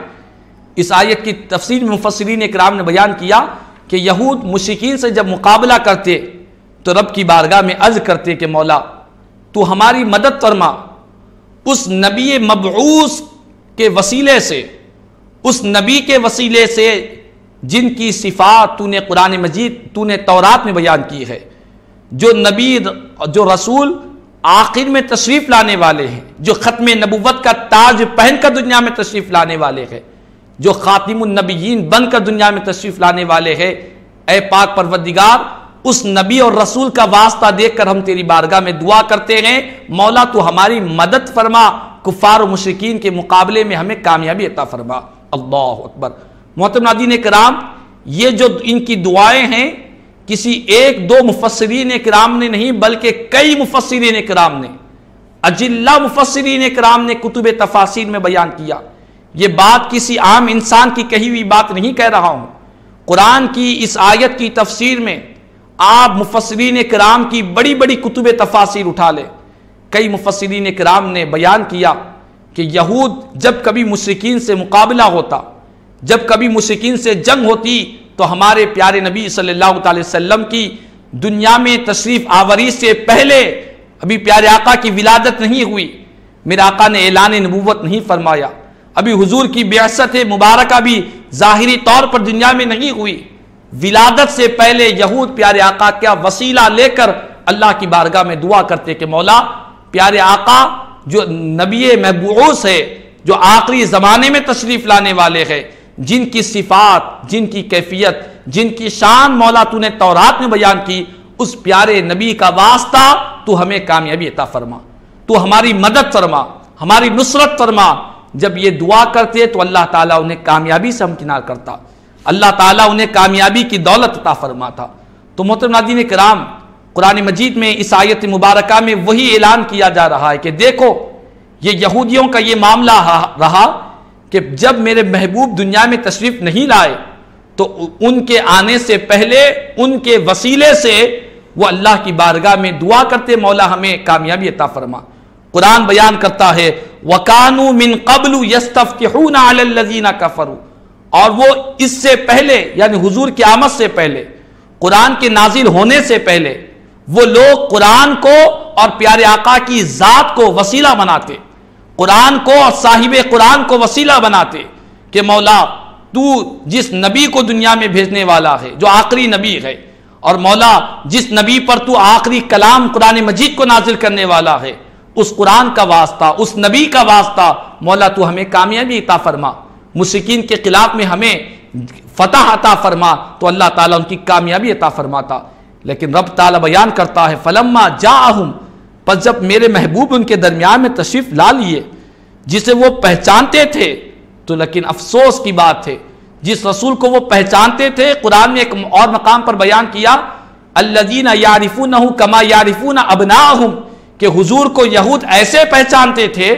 اس آیت کی تفسیر میں مفسرین اکرام نے بیان کیا کہ یہود مشرکین سے جب مقابلہ کرتے تو رب کی بارگاہ میں عرض کرتے کہ مولا تو ہماری مدد فرما اس نبی مبعوث کے وسیلے سے، اس نبی کے وسیلے سے جن کی صفات تو نے قرآن مجید تو نے تورات میں بیان کی ہے، جو نبی جو رسول آخر میں تشریف لانے والے ہیں، جو ختم نبوت کا تاج پہن کر دنیا میں تشریف لانے والے ہیں، جو خاتم النبیین بن کر دنیا میں تشریف لانے والے ہیں، اے پاک پروردگار اس نبی اور رسول کا واسطہ دیکھ کر ہم تیری بارگاہ میں دعا کرتے ہیں، مولا تو ہماری مدد فرما، کفار و مشرکین کے مقابلے میں ہمیں کامیابی عطا فرما۔ اللہ اکبر۔ محترم ناظرین کرام، یہ جو ان کی دعائیں ہیں کسی ایک دو مفسرین کرام نے نہیں بلکہ کئی مفسرین کرام نے، اجلہ مفسرین کرام نے کتب تفاسیر میں بیان کیا۔ یہ بات کسی عام انسان کی کہی ہوئی بات نہیں کہہ رہا ہوں، قرآن کی اس آیت کی تفسیر میں آپ مفسرین کرام کی بڑی بڑی کتب تفاسیر اٹھا لیں، کئی مفسرین کرام نے بیان کیا کہ یہود جب کبھی مشرکین سے مقابلہ ہوتا، جب کبھی مشرکین سے جنگ ہوتی تو ہمارے پیارے نبی صلی اللہ علیہ وسلم کی دنیا میں تشریف آوری سے پہلے، ابھی پیارے آقا کی ولادت نہیں ہوئی، میرے آقا نے اعلان نبوت نہیں فرمایا، ابھی حضور کی بعثت مبارکہ بھی ظاہری طور پر دنیا میں نہیں ہوئی، ولادت سے پہلے یہود پیارے آقا کا وسیلہ لے کر اللہ کی بارگاہ میں دعا کرتے کہ مولا پیارے آقا جو نبی مبعوث ہے، جو آخری زمانے میں تشریف لانے والے ہیں، جن کی صفات، جن کی کیفیت، جن کی شان مولا تو نے تورات میں بیان کی، اس پیارے نبی کا واسطہ تو ہمیں کامیابی عطا فرما، تو ہماری مدد فرما، ہماری نصرت فرما۔ جب یہ دعا کرتے تو اللہ تعالیٰ انہیں کامیابی سے ہمکنار کرتا، اللہ تعالیٰ انہیں کامیابی کی دولت عطا فرماتا۔ تو محترم ناظرین کرام، قرآن مجید میں اس آیت مبارکہ میں وہی اعلان کیا جا رہا ہے کہ دیکھو یہ یہودیوں کا یہ معاملہ رہا کہ جب میرے محبوب دنیا میں تشریف نہیں لائے تو ان کے آنے سے پہلے ان کے وسیلے سے وہ اللہ کی بارگاہ میں دعا کرتے مولا ہمیں کامیابی عطا فرما۔ قرآن بیان کرتا ہے وَكَانُوا مِن قَبْلُ يَسْتَفْتِحُونَ عَلَى الَّذِينَ كَفَرُوا، اور وہ اس سے پہلے یعنی حضور کی آمد سے پہلے، قرآن کے نازل ہونے سے پہلے وہ لوگ قرآن کو اور پیارے آقا کی ذات کو وسیلہ بناتے، قرآن کو اور صاحب قرآن کو وسیلہ بناتے کہ مولا تو جس نبی کو دنیا میں بھیجنے والا ہے جو آخری نبی ہے، اور مولا جس نبی پر تو آخری کلام قرآن مجید کو نازل کرنے والا ہے، اس قرآن کا واسطہ، اس نبی کا واسطہ مولا تو ہمیں کامیابی عطا فرما، مشرکین کے خلاف میں ہمیں فتح عطا فرما، تو اللہ تعالیٰ ان کی کامیابی عطا فرماتا۔ لیکن رب تعالیٰ بیان کرتا ہے فلما جاءہم، پس جب میرے محبوب ان کے درمیان میں تشریف لا لیے جسے وہ پہچانتے تھے، تو لیکن افسوس کی بات ہے جس رسول کو وہ پہچانتے تھے، قرآن میں ایک اور مقام پر بیان کیا الذین یعرفونہ کما یعرفون ابناءہم، کہ حضور کو یہود ایسے پہچانتے تھے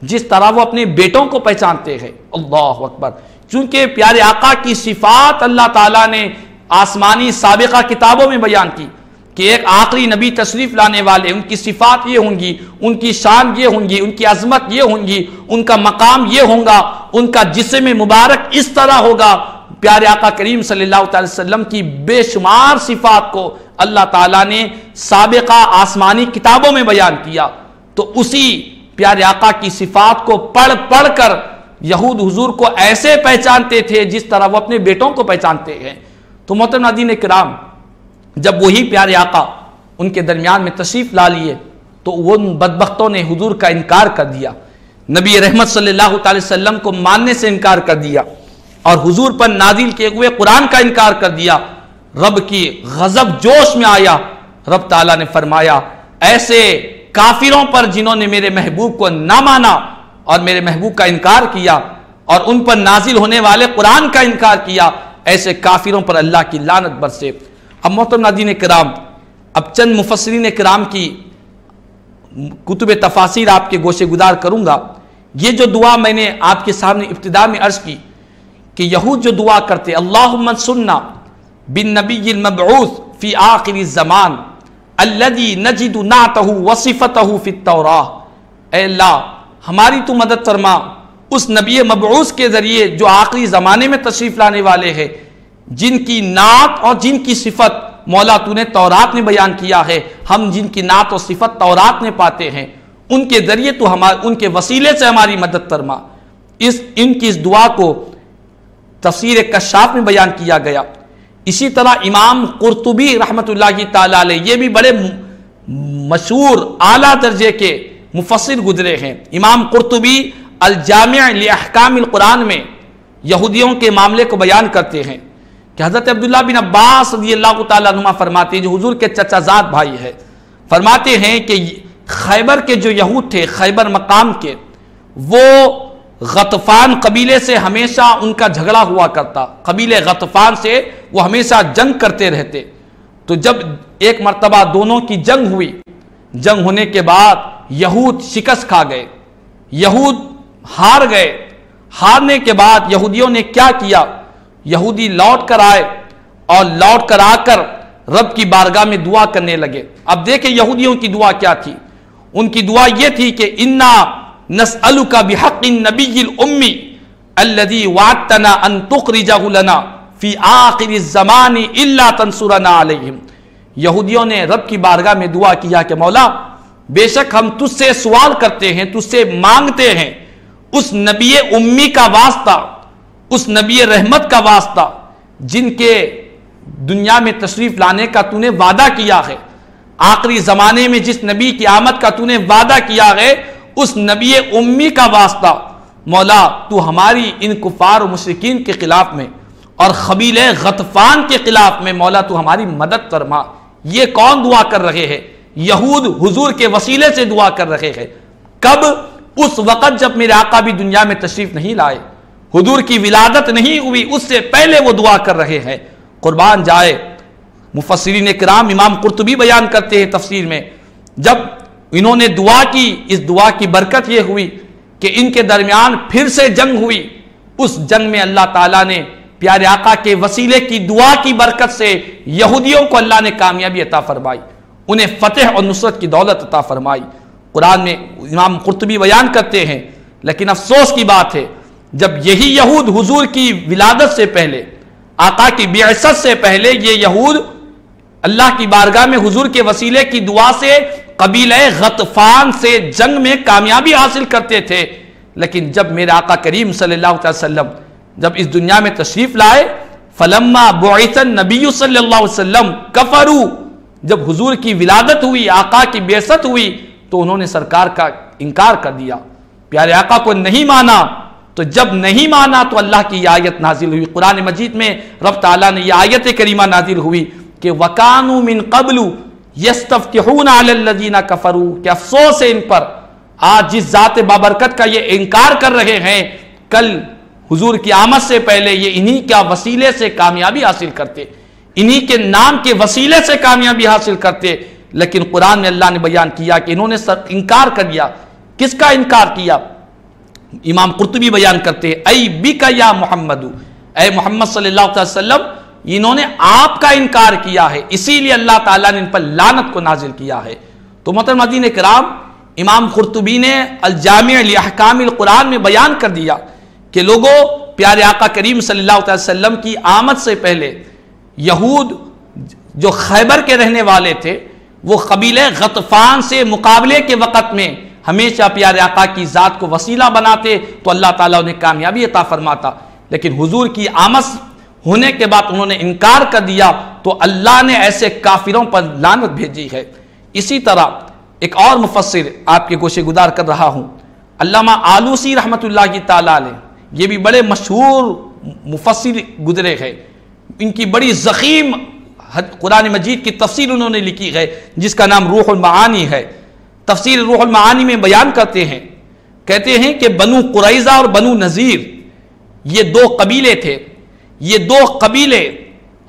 جس طرح وہ اپنے بیٹوں کو پہچانتے ہیں۔ اللہ اکبر۔ چونکہ پیارے آقا کی صفات اللہ تعالیٰ نے آسمانی سابقہ کتابوں میں بیان کی کہ ایک آخری نبی تشریف لانے والے، ان کی صفات یہ ہوں گی، ان کی شان یہ ہوں گی، ان کی عظمت یہ ہوں گی، ان کا مقام یہ ہوگا، ان کا جسم مبارک اس طرح ہوگا۔ پیارے آقا کریم صلی اللہ علیہ وسلم کی بے شمار صفات کو اللہ تعالیٰ نے سابقہ آسمانی کتابوں میں بیان کیا، تو اسی پیارے آقا کی صفات کو پڑھ پڑھ کر یہود حضور کو ایسے پہچانتے تھے جس طرح وہ اپنے بیٹوں کو پہچانتے ہیں۔ تو محترم ناظرین کرام، جب وہی پیارے آقا ان کے درمیان میں تشریف لا لیے تو ان بدبختوں نے حضور کا انکار کر دیا، نبی رحمت صلی اللہ علیہ وسلم کو ماننے سے انکار کر دیا، اور حضور پر نازل کیے ہوئے قرآن کا انکار کر دیا۔ رب کی غضب جوش میں آیا، رب تعالیٰ نے فرمایا ایسے کافروں پر جنہوں نے میرے محبوب کو نہ مانا اور میرے محبوب کا انکار کیا اور ان پر نازل ہونے والے قرآن کا انکار کیا، ایسے کافروں پر اللہ کی لعنت برسے۔ اب محترم ناظرین کرام، اب چند مفسرین کرام کی کتب تفاسیر آپ کے گوشے گزار کروں گا۔ یہ جو دعا میں نے آپ کے سامنے ابتدا میں عرض کی کہ یہود جو دعا کرتے اللہم انصرنا بالنبی المبعوث فی آخر الزمان الذی نجد نعتہ وصفتہ فی التوراہ، اے اللہ ہماری تو مدد فرما اس نبی مبعوث کے ذریعے جو آخری زمانے میں تشریف لانے والے ہیں، جن کی نعت اور جن کی صفت مولا تو نے تورات میں بیان کیا ہے، ہم جن کی نعت اور صفت تورات میں پاتے ہیں، ان کے ذریعے تو ان کے وسیلے سے ہماری مدد فرما۔ ان کی اس دعا کو تفسیر کشاف میں بیان کیا گیا۔ اسی طرح امام قرطبی رحمۃ اللہ تعالیٰ علیہ، یہ بھی بڑے مشہور اعلیٰ درجے کے مفسر گزرے ہیں۔ امام قرطبی الجامع لاحکام القرآن میں یہودیوں کے معاملے کو بیان کرتے ہیں کہ حضرت عبداللہ بن عباس رضی اللہ تعالیٰ عنہ فرماتے ہیں، جو حضور کے چچا زاد بھائی ہے، فرماتے ہیں کہ خیبر کے جو یہود تھے، خیبر مقام کے، وہ غطفان قبیلے سے ہمیشہ ان کا جھگڑا ہوا کرتا، قبیلے غطفان سے وہ ہمیشہ جنگ کرتے رہتے۔ تو جب ایک مرتبہ دونوں کی جنگ ہوئی، جنگ ہونے کے بعد یہود شکست کھا گئے، یہود ہار گئے۔ ہارنے کے بعد یہودیوں نے کیا کیا؟ یہودی لوٹ کر آئے اور لوٹ کر آ کر رب کی بارگاہ میں دعا کرنے لگے۔ اب دیکھیں یہودیوں کی دعا کیا تھی۔ ان کی دعا یہ تھی کہ انا نسألک بحق النبی الامی الذی وعدتنا ان تخرجہ لنا فی آخر الزمان الا تنصرنا علیہم۔ یہودیوں نے رب کی بارگاہ میں دعا کیا کہ مولا بے شک ہم تجھ سے سوال کرتے ہیں، تجھ سے مانگتے ہیں اس نبی امی کا واسطہ، اس نبی رحمت کا واسطہ جن کے دنیا میں تشریف لانے کا تو نے وعدہ کیا ہے، آخری زمانے میں جس نبی کی آمد کا تو نے وعدہ کیا ہے، اس نبی امی کا واسطہ مولا تو ہماری ان کفار و مشرکین کے خلاف میں اور قبیلہ غطفان کے خلاف میں مولا تو ہماری مدد فرما۔ یہ کون دعا کر رہے ہیں؟ یہود حضور کے وسیلے سے دعا کر رہے ہیں۔ کب؟ اس وقت جب میرے آقا بھی دنیا میں تشریف نہیں لائے، حضور کی ولادت نہیں ہوئی، اس سے پہلے وہ دعا کر رہے ہیں۔ قربان جائے مفسرین کرام، امام قرطبی بیان کرتے ہیں تفسیر میں، جب انہوں نے دعا کی، اس دعا کی برکت یہ ہوئی کہ ان کے درمیان پھر سے جنگ ہوئی۔ اس جنگ میں اللہ تعالیٰ نے پیارے آقا کے وسیلے کی دعا کی برکت سے یہودیوں کو اللہ نے کامیابی عطا فرمائی، انہیں فتح اور نصرت کی دولت عطا فرمائی۔ قرآن میں امام قرطبی بیان کرتے ہیں، لیکن افسوس کی بات ہے جب یہی یہود حضور کی ولادت سے پہلے، آقا کی بعثت سے پہلے، یہ یہود اللہ کی بارگاہ میں حضور کے وسیلے کی دعا سے قبیلہ غطفان سے جنگ میں کامیابی حاصل کرتے تھے، لیکن جب میرے آقا کریم صلی اللہ علیہ وسلم جب اس دنیا میں تشریف لائے، فلما بعث النبی صلی اللہ علیہ وسلم کفروا، جب حضور کی ولادت ہوئی، آقا کی بعثت ہوئی، تو انہوں نے سرکار کا انکار کر دیا، پیارے آقا کو نہیں مانا۔ تو جب نہیں مانا تو اللہ کی یہ آیت نازل ہوئی، قرآن مجید میں رب تعالیٰ نے یہ آیت کریمہ نازل ہوئی کہ وَكَانُوا مِن قَبْلُ يَسْتَفْتِحُونَ عَلَى الَّذِينَ كَفَرُوا، کہ افسوس ہے ان پر، آج جس ذات بابرکت کا یہ انکار کر رہے ہیں، کل حضور کی آمد سے پہلے یہ انہی کا وسیلے سے کامیابی حاصل کرتے، انہی کے نام کے وسیلے سے کامیابی حاصل کرتے، لیکن قرآن میں اللہ نے بیان کیا کہ انہوں نے انکار کر دیا۔ کس کا انکار کیا؟ امام قرطبی بیان کرتے ہیں اے بک یا محمد، اے محمد صلی اللہ علیہ وسلم، انہوں نے آپ کا انکار کیا ہے، اسی لیے اللہ تعالیٰ نے ان پر لعنت کو نازل کیا ہے۔ تو محترم ناظرین کرام، امام قرطبی نے الجامع لاحکام القرآن میں بیان کر دیا کہ لوگوں، پیارے آقا کریم صلی اللہ علیہ وسلم کی آمد سے پہلے یہود جو خیبر کے رہنے والے تھے، وہ قبیلہ غطفان سے مقابلے کے وقت میں ہمیشہ پیارے آقا کی ذات کو وسیلہ بناتے تو اللہ تعالیٰ انہیں کامیابی عطا فرماتا، لیکن حضور کی آمد ہونے کے بعد انہوں نے انکار کر دیا تو اللہ نے ایسے کافروں پر لعنت بھیجی ہے۔ اسی طرح ایک اور مفسر آپ کے گوشے گزار کر رہا ہوں، علامہ آلوسی رحمۃ اللہ تعالیٰ علیہ، یہ بھی بڑے مشہور مفسر گزرے ہیں، ان کی بڑی ضخیم قرآن مجید کی تفسیر انہوں نے لکھی ہے جس کا نام روح المعانی ہے۔ تفسیر روح المعانی میں بیان کرتے ہیں، کہتے ہیں کہ بنو قریظہ اور بنو نذیر یہ دو قبیلے تھے، یہ دو قبیلے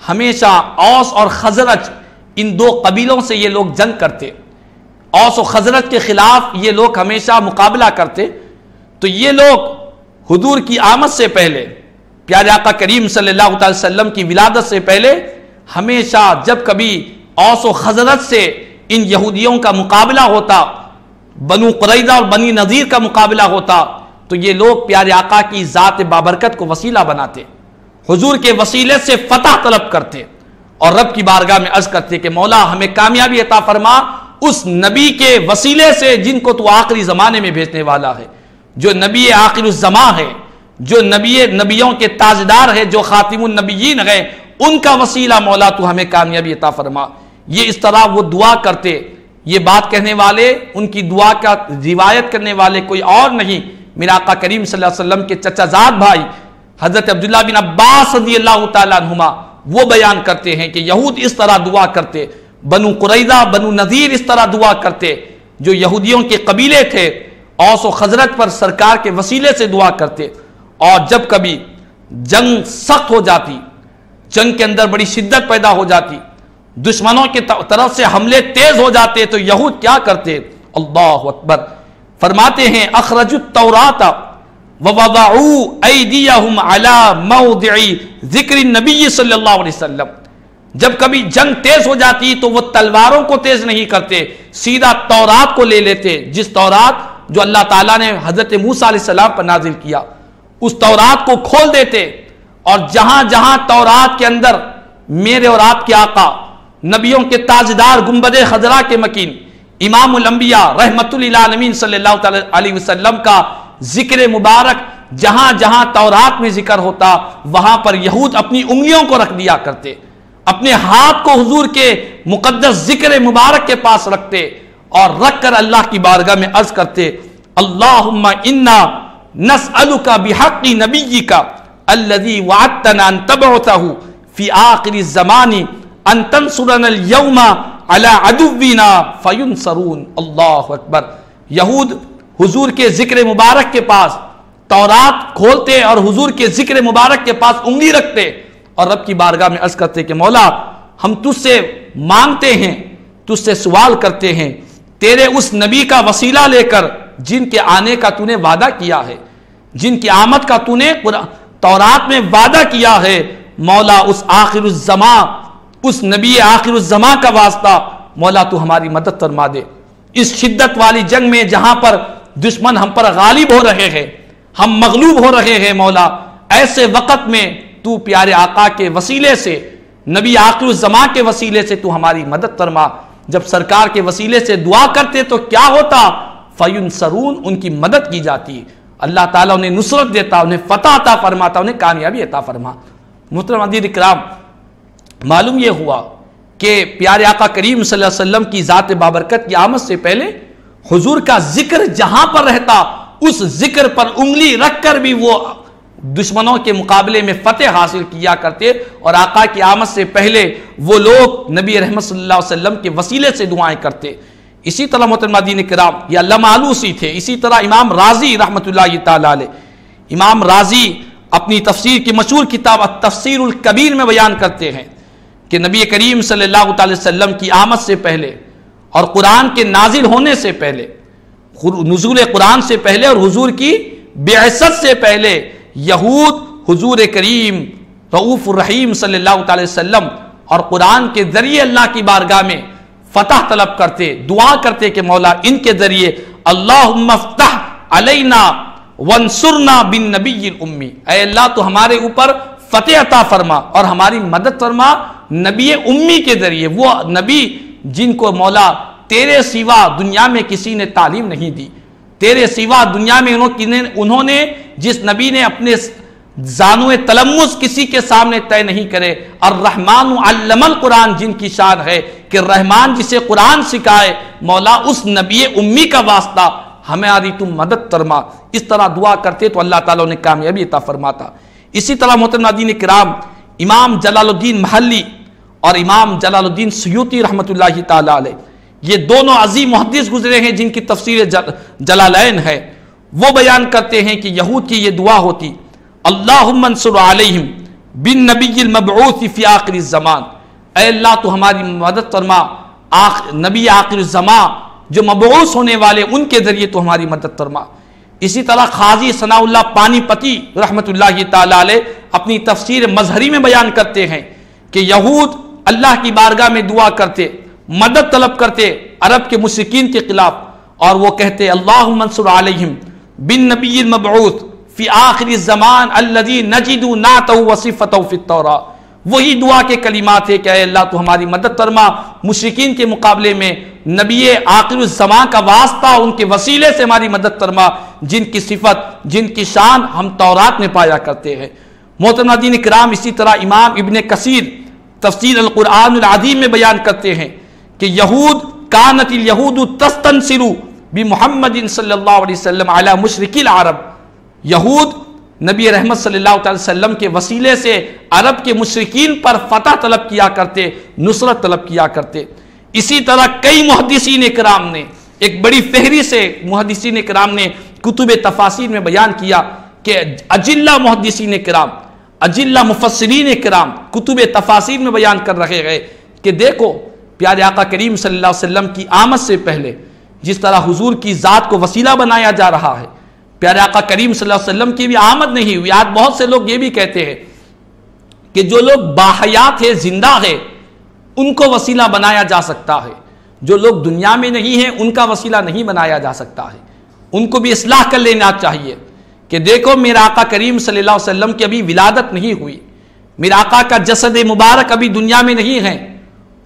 ہمیشہ اوس اور خزرج، ان دو قبیلوں سے یہ لوگ جنگ کرتے، اوس و خزرج کے خلاف یہ لوگ ہمیشہ مقابلہ کرتے۔ تو یہ لوگ حضور کی آمد سے پہلے پیارے آقا کریم صلی اللہ تعالی وسلم کی ولادت سے پہلے ہمیشہ جب کبھی اوس و خزرج سے ان یہودیوں کا مقابلہ ہوتا، بنو قریظہ اور بنی نذیر کا مقابلہ ہوتا، تو یہ لوگ پیارے آقا کی ذات بابرکت کو وسیلہ بناتے، حضور کے وسیلے سے فتح طلب کرتے اور رب کی بارگاہ میں عرض کرتے کہ مولا ہمیں کامیابی عطا فرما اس نبی کے وسیلے سے جن کو تو آخری زمانے میں بھیجنے والا ہے، جو نبی آخر الزمان ہے، جو نبیوں کے تاجدار ہے، جو خاتم النبیین ہے، ان کا وسیلہ مولا تو ہمیں کامیابی عطا فرما۔ یہ اس طرح وہ دعا کرتے۔ یہ بات کہنے والے، ان کی دعا کا روایت کرنے والے کوئی اور نہیں، میرا آقا کریم صلی اللہ علیہ وسلم کے چچا زاد بھائی حضرت عبداللہ بن عباس رضی اللہ تعالیٰ عنہما وہ بیان کرتے ہیں کہ یہود اس طرح دعا کرتے، بنو قریظہ بنو نذیر اس طرح دعا کرتے، جو یہودیوں کے قبیلے تھے، اوس و خزرج پر سرکار کے وسیلے سے دعا کرتے۔ اور جب کبھی جنگ سخت ہو جاتی، جنگ کے اندر بڑی شدت پیدا ہو جاتی، دشمنوں کی طرف سے حملے تیز ہو جاتے، تو یہود کیا کرتے؟ اللہ اکبر، فرماتے ہیں اخرجوا التوراۃ ووضعوا ایدیہم علی موضع ذکر النبی صلی اللہ علیہ وسلم۔ جب کبھی جنگ تیز ہو جاتی تو وہ تلواروں کو تیز نہیں کرتے، سیدھا تورات کو لے لیتے، جس تورات جو اللہ تعالیٰ نے حضرت موسیٰ علیہ السلام پر نازل کیا، اس تورات کو کھول دیتے، اور جہاں جہاں تورات کے اندر میرے اور آپ کے آقا، نبیوں کے تاجدار، گنبد خضرا کے مکین، امام الانبیاء رحمت للعالمین صلی اللہ علیہ وسلم کا ذکر مبارک جہاں جہاں تورات میں ذکر ہوتا، وہاں پر یہود اپنی انگلیوں کو رکھ دیا کرتے، اپنے ہاتھ کو حضور کے مقدس ذکر مبارک کے پاس رکھتے، اور رکھ کر اللہ کی بارگاہ میں عرض کرتے اللہم انا نسألک بحق نبیک الذی وعدتنا ان تبعثہ فی آخر الزمان ان تنصرنا اليوم علی عدونا فینصرون۔ اللہ اکبر، یہود حضور کے ذکر مبارک کے پاس تورات کھولتے اور حضور کے ذکر مبارک کے پاس انگلی رکھتے اور رب کی بارگاہ میں عرض کرتے کہ مولا ہم تجھ سے مانگتے ہیں، تجھ سے سوال کرتے ہیں، تیرے اس نبی کا وسیلہ لے کر جن کے آنے کا تو نے وعدہ کیا ہے، جن کی آمد کا تو نے تورات میں وعدہ کیا ہے، مولا اس آخر الزمان، اس نبی آخر الزمان کا واسطہ مولا تو ہماری مدد فرما دے۔ اس شدت والی جنگ میں جہاں پر دشمن ہم پر غالب ہو رہے ہیں، ہم مغلوب ہو رہے ہیں، مولا ایسے وقت میں تو پیارے آقا کے وسیلے سے، نبی آخر الزمان کے وسیلے سے تو ہماری مدد فرما۔ جب سرکار کے وسیلے سے دعا کرتے تو کیا ہوتا؟ فینصرون، ان کی مدد کی جاتی، اللہ تعالیٰ انہیں نصرت دیتا، انہیں فتح عطا فرماتا، انہیں کامیابی عطا فرما۔ محترم حضرات اکرام، معلوم یہ ہوا کہ پیارے آقا کریم صلی اللہ علیہ وسلم کی ذات بابرکت کی آمد سے پہلے حضور کا ذکر جہاں پر رہتا، اس ذکر پر انگلی رکھ کر بھی وہ دشمنوں کے مقابلے میں فتح حاصل کیا کرتے، اور آقا کی آمد سے پہلے وہ لوگ نبی رحمت صلی اللہ علیہ وسلم کے وسیلے سے دعائیں کرتے۔ اسی طرح محترم ناظرین کرام، یہ علامہ آلوسی تھے، اسی طرح امام رازی رحمت اللہ تعالیٰ علیہ، امام رازی اپنی تفسیر کی مشہور کتاب التفسیر الکبیر میں بیان کرتے ہیں کہ نبی کریم صلی اللہ علیہ وسلم کی آمد سے پہلے اور قرآن کے نازل ہونے سے پہلے، نزول قرآن سے پہلے اور حضور کی بعثت سے پہلے، یہود حضور کریم رؤوف الرحیم صلی اللہ علیہ وسلم اور قرآن کے ذریعے اللہ کی بارگاہ میں فتح طلب کرتے، دعا کرتے کہ مولا ان کے ذریعے اللہم افتح علینا وانصرنا بالنبی الامی، اے اللہ تو ہمارے اوپر فتح عطا فرما اور ہماری مدد فرما نبی امی کے ذریعے، وہ نبی جن کو مولا تیرے سوا دنیا میں کسی نے تعلیم نہیں دی، تیرے سوا دنیا میں انہوں نے جس نبی نے اپنے زانو تلمس کسی کے سامنے طے نہیں کرے، الرحمن علم القرآن جن کی شان ہے کہ رحمان جسے قرآن سکھائے، مولا اس نبی امی کا واسطہ ہماری تم مدد فرما۔ اس طرح دعا کرتے تو اللہ تعالیٰ نے کامیابی عطا فرماتا۔ اسی طرح محترم ناظرین کرام، امام جلال الدین محلی اور امام جلال الدین سیوطی رحمت اللہ تعالیٰ علیہ، یہ دونوں عظیم محدث گزرے ہیں جن کی تفسیر جلالین ہے، وہ بیان کرتے ہیں کہ یہود کی یہ دعا ہوتی اللہم انصر علیہم بالنبی المبعوث فی آخر الزمان، اے اللہ تو ہماری مدد فرما نبی آخر الزمان جو مبعوث ہونے والے ان کے ذریعے تو ہماری مدد فرما۔ اسی طرح قاضی ثناء اللہ پانی پتی رحمت اللہ تعالی علیہ اپنی تفسیر مظہری میں بیان کرتے ہیں کہ یہود اللہ کی بارگاہ میں دعا کرتے، مدد طلب کرتے عرب کے مشرکین کے خلاف، اور وہ کہتے اللہم انصر علیہم بالنبی المبعوث فی آخر الزمان الذی نجد نعتہ وصفتہ فی التوراۃ۔ وہی دعا کے کلمات ہے کہ اے اللہ تو ہماری مدد فرما مشرکین کے مقابلے میں نبی آخر الزمان کا واسطہ، ان کے وسیلے سے ہماری مدد فرما جن کی صفت، جن کی شان ہم تورات میں پایا کرتے ہیں۔ محترم ناظرین کرام، اسی طرح امام ابن کثیر تفسیر القرآن العظیم میں بیان کرتے ہیں کہ یہود کانت الیہود تستنصر بمحمد صلی اللہ علیہ وسلم علی مشرکی العرب، یہود نبی رحمت صلی اللہ علیہ وسلم کے وسیلے سے عرب کے مشرکین پر فتح طلب کیا کرتے، نصرت طلب کیا کرتے۔ اسی طرح کئی محدثین کرام نے، ایک بڑی فہرست سے محدثین کرام نے کتب تفاسیر میں بیان کیا کہ اجلہ محدثین کرام، اجلہ مفسرین کرام کتب تفاسیر میں بیان کر رہے ہیں کہ دیکھو پیارے آقا کریم صلی اللہ علیہ وسلم کی آمد سے پہلے جس طرح حضور کی ذات کو وسیلہ بنایا جا رہا ہے، پیارے آقا کریم صلی اللہ علیہ وسلم کی بھی آمد نہیں ہوئی۔ آج بہت سے لوگ یہ بھی کہتے ہیں کہ جو لوگ باحیات ہے، زندہ ہے، ان کو وسیلہ بنایا جا سکتا ہے، جو لوگ دنیا میں نہیں ہیں ان کا وسیلہ نہیں بنایا جا سکتا ہے۔ ان کو بھی اصلاح کر لینا چاہیے کہ دیکھو میرا آقا کریم صلی اللہ علیہ وسلم کی ابھی ولادت نہیں ہوئی، میرا آقا کا جسد مبارک ابھی دنیا میں نہیں ہے،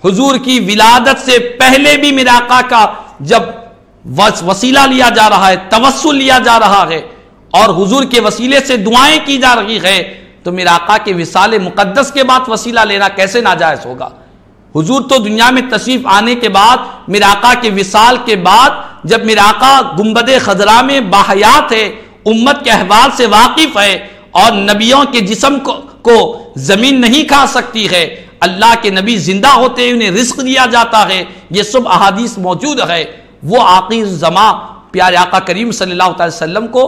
حضور کی ولادت سے پہلے بھی میرا آقا کا جب وسیلہ لیا جا رہا ہے، توسل لیا جا رہا ہے اور حضور کے وسیلے سے دعائیں کی جا رہی ہے، تو میرا آقا کے وصال مقدس کے بعد وسیلہ لینا کیسے ناجائز ہوگا؟ حضور تو دنیا میں تشریف آنے کے بعد، میرا آقا کے وصال کے بعد، جب میرا آقا گنبد خضرا میں باحیات ہے، امت کے احوال سے واقف ہے اور نبیوں کے جسم کو زمین نہیں کھا سکتی ہے، اللہ کے نبی زندہ ہوتے انہیں رزق دیا جاتا ہے، یہ سب احادیث موجود ہے۔ وہ آخر زمان پیارے آقا کریم صلی اللہ علیہ وسلم کو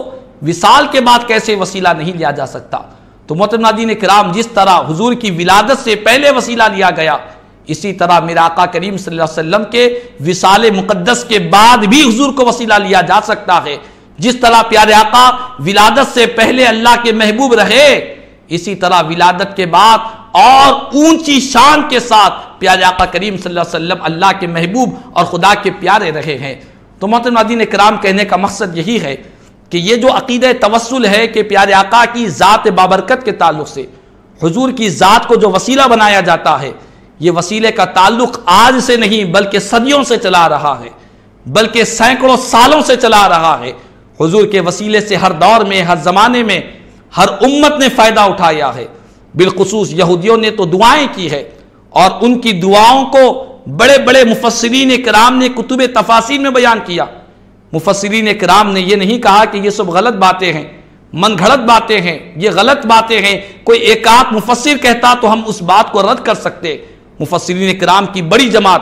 وصال کے بعد کیسے وسیلہ نہیں لیا جا سکتا؟ تو محترم ناظرین کرام، جس طرح حضور کی ولادت سے پہلے وسیلہ لیا گیا، اسی طرح میرا آقا کریم صلی اللہ علیہ وسلم کے وصال مقدس کے بعد بھی حضور کو وسیلہ لیا جا سکتا ہے۔ جس طرح پیارے آقا ولادت سے پہلے اللہ کے محبوب رہے، اسی طرح ولادت کے بعد اور اونچی شان کے ساتھ پیارے آقا کریم صلی اللہ علیہ وسلم اللہ کے محبوب اور خدا کے پیارے رہے ہیں۔ تو محترم ناظرین کرام، کہنے کا مقصد یہی ہے کہ یہ جو عقیدہ توسل ہے کہ پیارے آقا کی ذات بابرکت کے تعلق سے حضور کی ذات کو جو وسیلہ بنایا جاتا ہے، یہ وسیلے کا تعلق آج سے نہیں بلکہ صدیوں سے چلا رہا ہے، بلکہ سینکڑوں سالوں سے چلا رہا ہے۔ حضور کے وسیلے سے ہر دور میں، ہر زمانے میں، ہر امت نے فائدہ اٹھایا ہے۔ بالخصوص یہودیوں نے تو دعائیں کی ہے، اور ان کی دعاؤں کو بڑے بڑے مفسرین کرام نے کتب تفاسیر میں بیان کیا۔ مفسرین کرام نے یہ نہیں کہا کہ یہ سب غلط باتیں ہیں، من گھڑت باتیں ہیں، یہ غلط باتیں ہیں، کوئی ایک آدھ مفسر کہتا تو ہم اس بات کو رد کر سکتے۔ مفسرین کرام کی بڑی جماعت،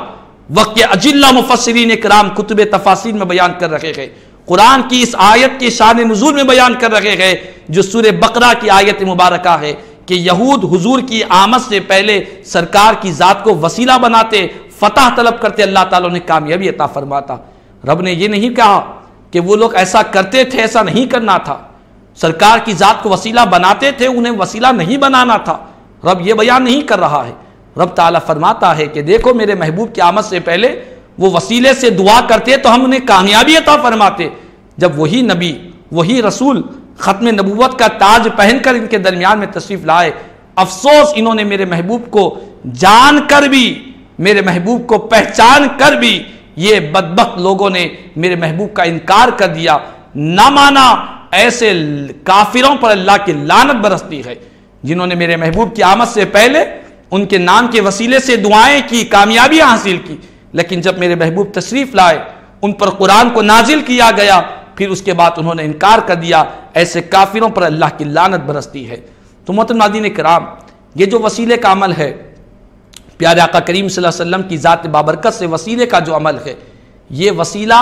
وقت کے اجلہ مفسرین کرام کتب تفاسیر میں بیان کر رہے ہیں، قرآن کی اس آیت کی شان نزول میں بیان کر رہے ہیں جو سورہ بقرہ کی آیت مبارکہ ہے کہ یہود حضور کی آمد سے پہلے سرکار کی ذات کو وسیلہ بناتے، فتح طلب کرتے، اللہ تعالیٰ نے کامیابی عطا فرماتا۔ رب نے یہ نہیں کہا کہ وہ لوگ ایسا کرتے تھے، ایسا نہیں کرنا تھا، سرکار کی ذات کو وسیلہ بناتے تھے، انہیں وسیلہ نہیں بنانا تھا۔ رب یہ بیان نہیں کر رہا ہے۔ رب تعالیٰ فرماتا ہے کہ دیکھو میرے محبوب کی آمد سے پہلے وہ وسیلے سے دعا کرتے تو ہم انہیں کامیابی عطا فرماتے۔ جب وہی نبی، وہی رسول ختم نبوت کا تاج پہن کر ان کے درمیان میں تشریف لائے، افسوس انہوں نے میرے محبوب کو جان کر بھی، میرے محبوب کو پہچان کر بھی، یہ بدبخت لوگوں نے میرے محبوب کا انکار کر دیا، نہ مانا۔ ایسے کافروں پر اللہ کی لعنت برستی ہے جنہوں نے میرے محبوب کی آمد سے پہلے ان کے نام کے وسیلے سے دعائیں کی، کامیابیاں حاصل کی، لیکن جب میرے محبوب تشریف لائے، ان پر قرآن کو نازل کیا گیا، پھر اس کے بعد انہوں نے انکار کر دیا۔ ایسے کافروں پر اللہ کی لعنت برستی ہے۔ تو محترم ناظرین کرام، یہ جو وسیلے کا عمل ہے، پیارے آقا کریم صلی اللہ علیہ وسلم کی ذات بابرکت سے وسیلے کا جو عمل ہے، یہ وسیلہ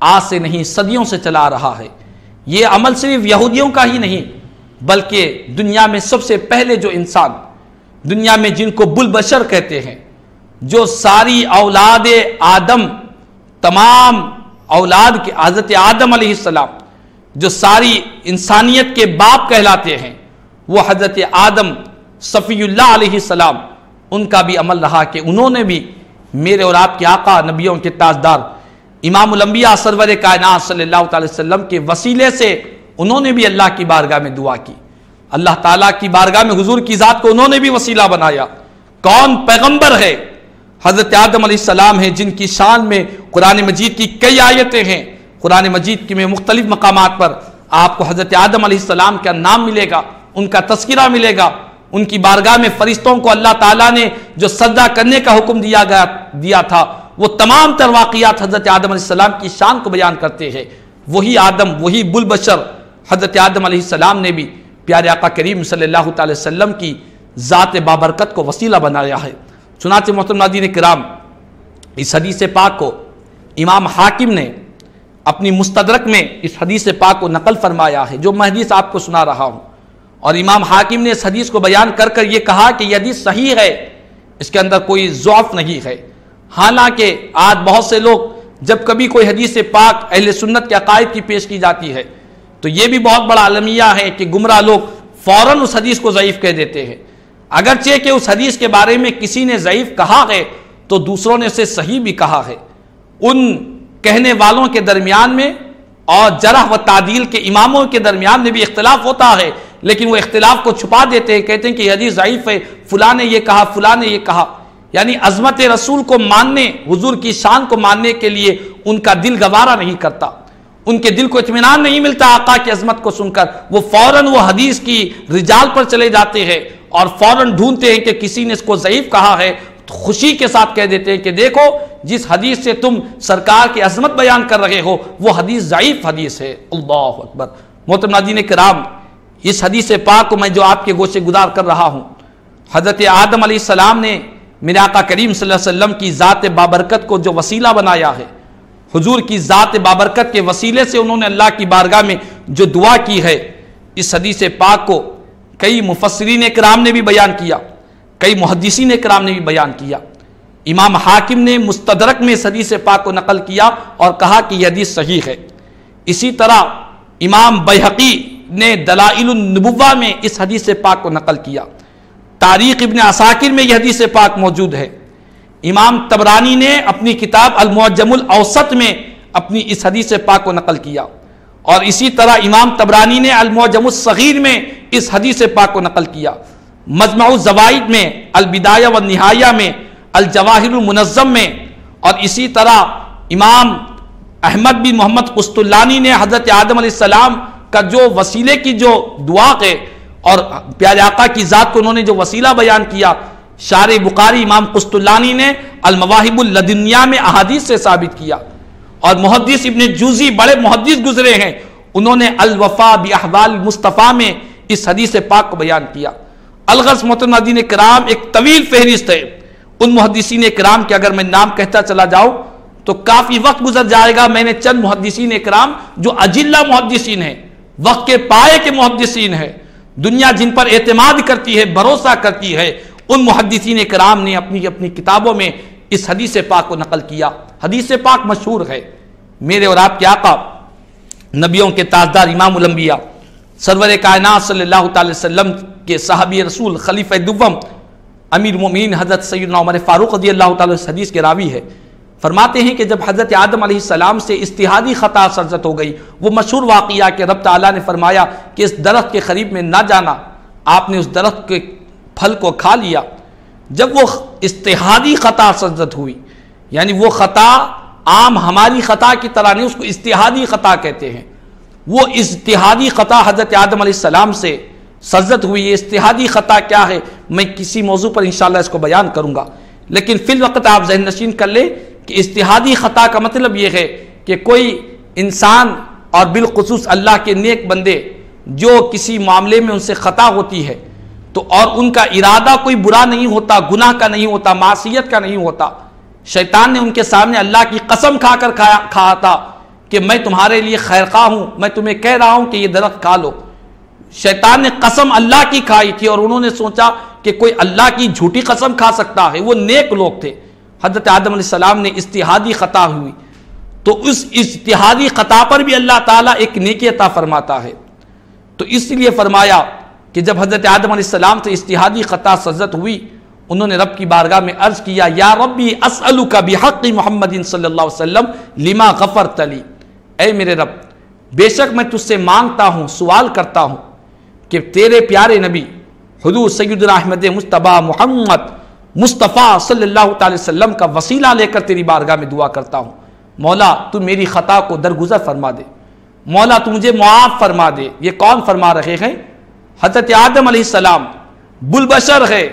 آج سے نہیں صدیوں سے چلا رہا ہے۔ یہ عمل صرف یہودیوں کا ہی نہیں بلکہ دنیا میں سب سے پہلے جو انسان، دنیا میں جن کو بلبشر کہتے ہیں، جو ساری اولاد آدم، تمام اولاد کے حضرت آدم علیہ السلام جو ساری انسانیت کے باپ کہلاتے ہیں، وہ حضرت آدم صفی اللہ علیہ السلام، ان کا بھی عمل رہا کہ انہوں نے بھی میرے اور آپ کے آقا، نبیوں کے تاجدار امام الانبیاء سرور کائنات صلی اللہ علیہ وسلم کے وسیلے سے انہوں نے بھی اللہ کی بارگاہ میں دعا کی، اللہ تعالیٰ کی بارگاہ میں حضور کی ذات کو انہوں نے بھی وسیلہ بنایا۔ کون پیغمبر ہے؟ حضرت آدم علیہ السلام ہیں، جن کی شان میں قرآن مجید کی کئی آیتیں ہیں۔ قرآن مجید میں مختلف مقامات پر آپ کو حضرت آدم علیہ السلام کا نام ملے گا، ان کا تذکرہ ملے گا، ان کی بارگاہ میں فرشتوں کو اللہ تعالیٰ نے جو سجدہ کرنے کا حکم دیا تھا، وہ تمام تر واقعات حضرت آدم علیہ السلام کی شان کو بیان کرتے ہیں۔ وہی آدم، وہی بلبشر حضرت آدم علیہ السلام نے بھی پیارے آقا کریم صلی اللہ تعالی وسلم کی ذات بابرکت کو وسیلہ بنایا ہے۔ چنانچہ محترم ناظرین کرام، اس حدیث پاک کو امام حاکم نے اپنی مستدرک میں اس حدیث پاک کو نقل فرمایا ہے، جو میں حدیث آپ کو سنا رہا ہوں، اور امام حاکم نے اس حدیث کو بیان کر کر یہ کہا کہ یہ حدیث صحیح ہے، اس کے اندر کوئی ضعف نہیں ہے۔ حالانکہ آج بہت سے لوگ جب کبھی کوئی حدیث پاک اہل سنت کے عقائد کی پیش کی جاتی ہے تو یہ بھی بہت بڑا المیہ ہے کہ گمراہ لوگ فوراً اس حدیث کو ضعیف کہہ دیتے ہیں، اگرچہ کہ اس حدیث کے بارے میں کسی نے ضعیف کہا ہے تو دوسروں نے اسے صحیح بھی کہا ہے۔ ان کہنے والوں کے درمیان میں اور جرح و تعدیل کے اماموں کے درمیان میں بھی اختلاف ہوتا ہے، لیکن وہ اختلاف کو چھپا دیتے ہیں، کہتے ہیں کہ یہ حدیث ضعیف ہے، فلاں نے یہ کہا، فلاں نے یہ کہا۔ یعنی عظمت رسول کو ماننے، حضور کی شان کو ماننے کے لیے ان کا دل گوارا نہیں کرتا، ان کے دل کو اطمینان نہیں ملتا آقا کی عظمت کو سن کر، وہ فوراً وہ حدیث کی رجال پر چلے جاتے ہیں اور فوراً ڈھونڈتے ہیں کہ کسی نے اس کو ضعیف کہا ہے، خوشی کے ساتھ کہہ دیتے ہیں کہ دیکھو جس حدیث سے تم سرکار کی عظمت بیان کر رہے ہو وہ حدیث ضعیف حدیث ہے۔ اللہ اکبر۔ محترم ناظرین کرام، اس حدیث پاک کو میں جو آپ کے گوشے گزار کر رہا ہوں، حضرت آدم علیہ السلام نے میرے آقا کریم صلی اللہ علیہ وسلم کی ذات بابرکت کو جو وسیلہ بنایا ہے، حضور کی ذات بابرکت کے وسیلے سے انہوں نے اللہ کی بارگاہ میں جو دعا کی ہے، اس حدیث پاک کو کئی مفسرین کرام نے بھی بیان کیا، کئی محدثین کرام نے بھی بیان کیا۔ امام حاکم نے مستدرک میں اس حدیث پاک کو نقل کیا اور کہا کہ یہ حدیث صحیح ہے۔ اسی طرح امام بیہقی نے دلائل النبوہ میں اس حدیث پاک کو نقل کیا۔ تاریخ ابن عساکر میں یہ حدیث پاک موجود ہے۔ امام طبرانی نے اپنی کتاب المعجم الاوسط میں اپنی اس حدیث پاک کو نقل کیا، اور اسی طرح امام طبرانی نے المعجم الصغیر میں اس حدیث پاک کو نقل کیا، مجمع الزوائد میں، البدایہ والنہایہ میں، الجواہر المنظم میں، اور اسی طرح امام احمد بن محمد قسطلانی نے حضرت آدم علیہ السلام کا جو وسیلے کی جو دعا ہے اور پیارے آقا کی ذات کو انہوں نے جو وسیلہ بیان کیا، شارح بخاری امام قسطلانی نے المواہب اللدنیہ میں احادیث سے ثابت کیا، اور محدث ابن جوزی بڑے محدث گزرے ہیں، انہوں نے الوفا باحوال المصطفیٰ میں اس حدیث پاک کو بیان کیا۔ الغرض محترم ناظرین کرام، ایک طویل فہرست ہے ان محدثین کرام کے، اگر میں نام کہتا چلا جاؤں تو کافی وقت گزر جائے گا۔ میں نے چند محدثین کرام جو اجلہ محدثین ہیں، وقت کے پائے کے محدثین ہیں، دنیا جن پر اعتماد کرتی ہے، بھروسہ کرتی ہے، ان محدثین کرام نے اپنی اپنی کتابوں میں اس حدیث پاک کو نقل کیا۔ حدیث پاک مشہور ہے، میرے اور آپ کے آقا نبیوں کے تاجدار امام الانبیاء سرور کائنات صلی اللہ تعالی وسلم کے صحابی رسول خلیفہ دوم امیر المومنین حضرت سیدنا عمر فاروق رضی اللہ تعالی اس حدیث کے راوی ہے، فرماتے ہیں کہ جب حضرت آدم علیہ السلام سے اجتہادی خطا سرزد ہو گئی، وہ مشہور واقعہ کہ رب تعالیٰ نے فرمایا کہ اس درخت کے قریب میں نہ جانا، آپ نے اس درخت کے پھل کو کھا لیا۔ جب وہ اجتہادی خطا سرزد ہوئی، یعنی وہ خطا عام ہماری خطا کی طرح نہیں، اس کو اجتہادی خطا کہتے ہیں، وہ اجتہادی خطا حضرت آدم علیہ السلام سے سرزد ہوئی۔ یہ اجتہادی خطا کیا ہے میں کسی موضوع پر انشاءاللہ اس کو بیان کروں گا، لیکن فی الوقت آپ ذہن نشین کر لیں کہ اجتہادی خطا کا مطلب یہ ہے کہ کوئی انسان اور بالخصوص اللہ کے نیک بندے جو کسی معاملے میں ان سے خطا ہوتی ہے تو اور ان کا ارادہ کوئی برا نہیں ہوتا، گناہ کا نہیں ہوتا، معصیت کا نہیں ہوتا، شیطان نے ان کے سامنے اللہ کی قسم کھا کر کہا تھا کہ میں تمہارے لیے خیرخواہ ہوں، میں تمہیں کہہ رہا ہوں کہ یہ درخت کھا لو۔ شیطان نے قسم اللہ کی کھائی تھی اور انہوں نے سوچا کہ کوئی اللہ کی جھوٹی قسم کھا سکتا ہے، وہ نیک لوگ تھے۔ حضرت آدم علیہ السلام نے اجتہادی خطا ہوئی تو اس اجتہادی خطا پر بھی اللہ تعالیٰ ایک نیکی عطا فرماتا ہے۔ تو اس لیے فرمایا کہ جب حضرت آدم علیہ السلام سے اجتہادی خطا سرزد ہوئی، انہوں نے رب کی بارگاہ میں عرض کیا، یا ربی اسألک بحق محمد صلی اللہ علیہ وسلم لما غفرت لی، اے میرے رب بے شک میں تجھ سے مانگتا ہوں، سوال کرتا ہوں کہ تیرے پیارے نبی حضور سیدنا احمد مجتبیٰ محمد مصطفیٰ صلی اللہ تعالی وسلم کا وسیلہ لے کر تیری بارگاہ میں دعا کرتا ہوں، مولا تو میری خطا کو درگزر فرما دے، مولا تو مجھے معاف فرما دے۔ یہ کون فرما رہے ہیں؟ حضرت آدم علیہ السلام بالبشر ہے،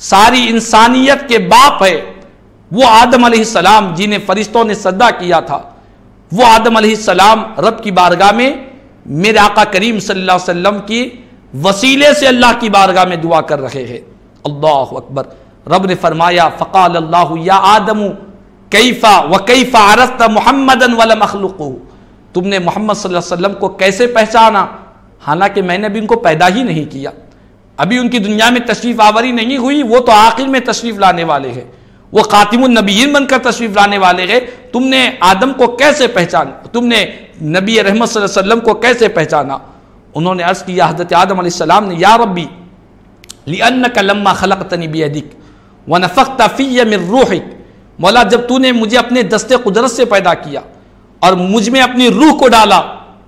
ساری انسانیت کے باپ ہے، وہ آدم علیہ السلام جنہیں فرشتوں نے سجدہ کیا تھا، وہ آدم علیہ السلام رب کی بارگاہ میں میرے آقا کریم صلی اللہ علیہ وسلم کی وسیلے سے اللہ کی بارگاہ میں دعا کر رہے ہیں۔ اللہ اکبر۔ رب نے فرمایا فقال اللہ یا آدم کیف وکیف عرفت محمدا ولم اخلقہ، تم نے محمد صلی اللہ علیہ وسلم کو کیسے پہچانا حالانکہ میں نے ابھی ان کو پیدا ہی نہیں کیا، ابھی ان کی دنیا میں تشریف آوری نہیں ہوئی، وہ تو آخر میں تشریف لانے والے ہیں، وہ خاتم النبیین بن کر تشریف لانے والے ہیں، تم نے آدم کو کیسے پہچانا، تم نے نبی رحمت صلی اللہ علیہ وسلم کو کیسے پہچانا؟ انہوں نے عرض کیا حضرت آدم علیہ السلام نے، یا ربی لأنک لما خلقتنی بیدک ونفخت فی من روحک، مولا جب تو نے مجھے اپنے دست قدرت سے پیدا کیا اور مجھ میں اپنی روح کو ڈالا،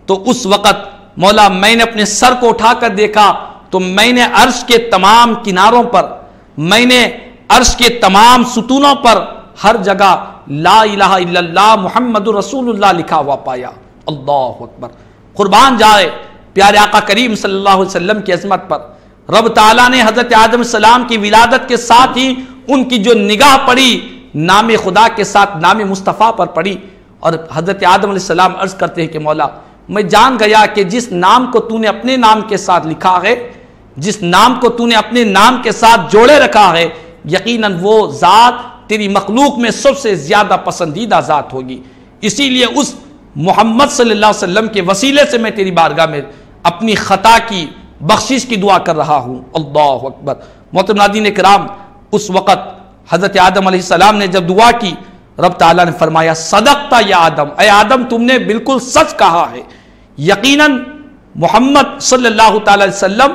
تو اس وقت مولا میں نے اپنے سر کو اٹھا کر دیکھا تو میں نے عرش کے تمام کناروں پر، میں نے عرش کے تمام ستونوں پر ہر جگہ لا الہ الا اللہ محمد رسول اللہ لکھا ہوا پایا۔ اللہ اکبر۔ قربان جائے پیارے آقا کریم صلی اللہ علیہ وسلم کی عظمت پر، رب تعالیٰ نے حضرت آدم علیہ السلام کی ولادت کے ساتھ ہی ان کی جو نگاہ پڑی نام خدا کے ساتھ نام مصطفیٰ پر پڑی، اور حضرت آدم علیہ السلام عرض کرتے ہیں کہ مولا میں جان گیا کہ جس نام کو تو نے اپنے نام کے ساتھ لکھا ہے، جس نام کو تو نے اپنے نام کے ساتھ جوڑے رکھا ہے، یقیناً وہ ذات تیری مخلوق میں سب سے زیادہ پسندیدہ ذات ہوگی، اسی لیے اس محمد صلی اللہ علیہ وسلم کے وسیلے سے میں تیری بارگاہ میں اپنی خطا کی بخشش کی دعا کر رہا ہوں۔ اللہ اکبر۔ محترم ناظرین کرام، اس وقت حضرت آدم علیہ السلام نے جب دعا کی، رب تعالیٰ نے فرمایا صدقت یا آدم، اے آدم تم نے بالکل سچ کہا ہے، یقیناً محمد صلی اللہ تعالی علیہ وسلم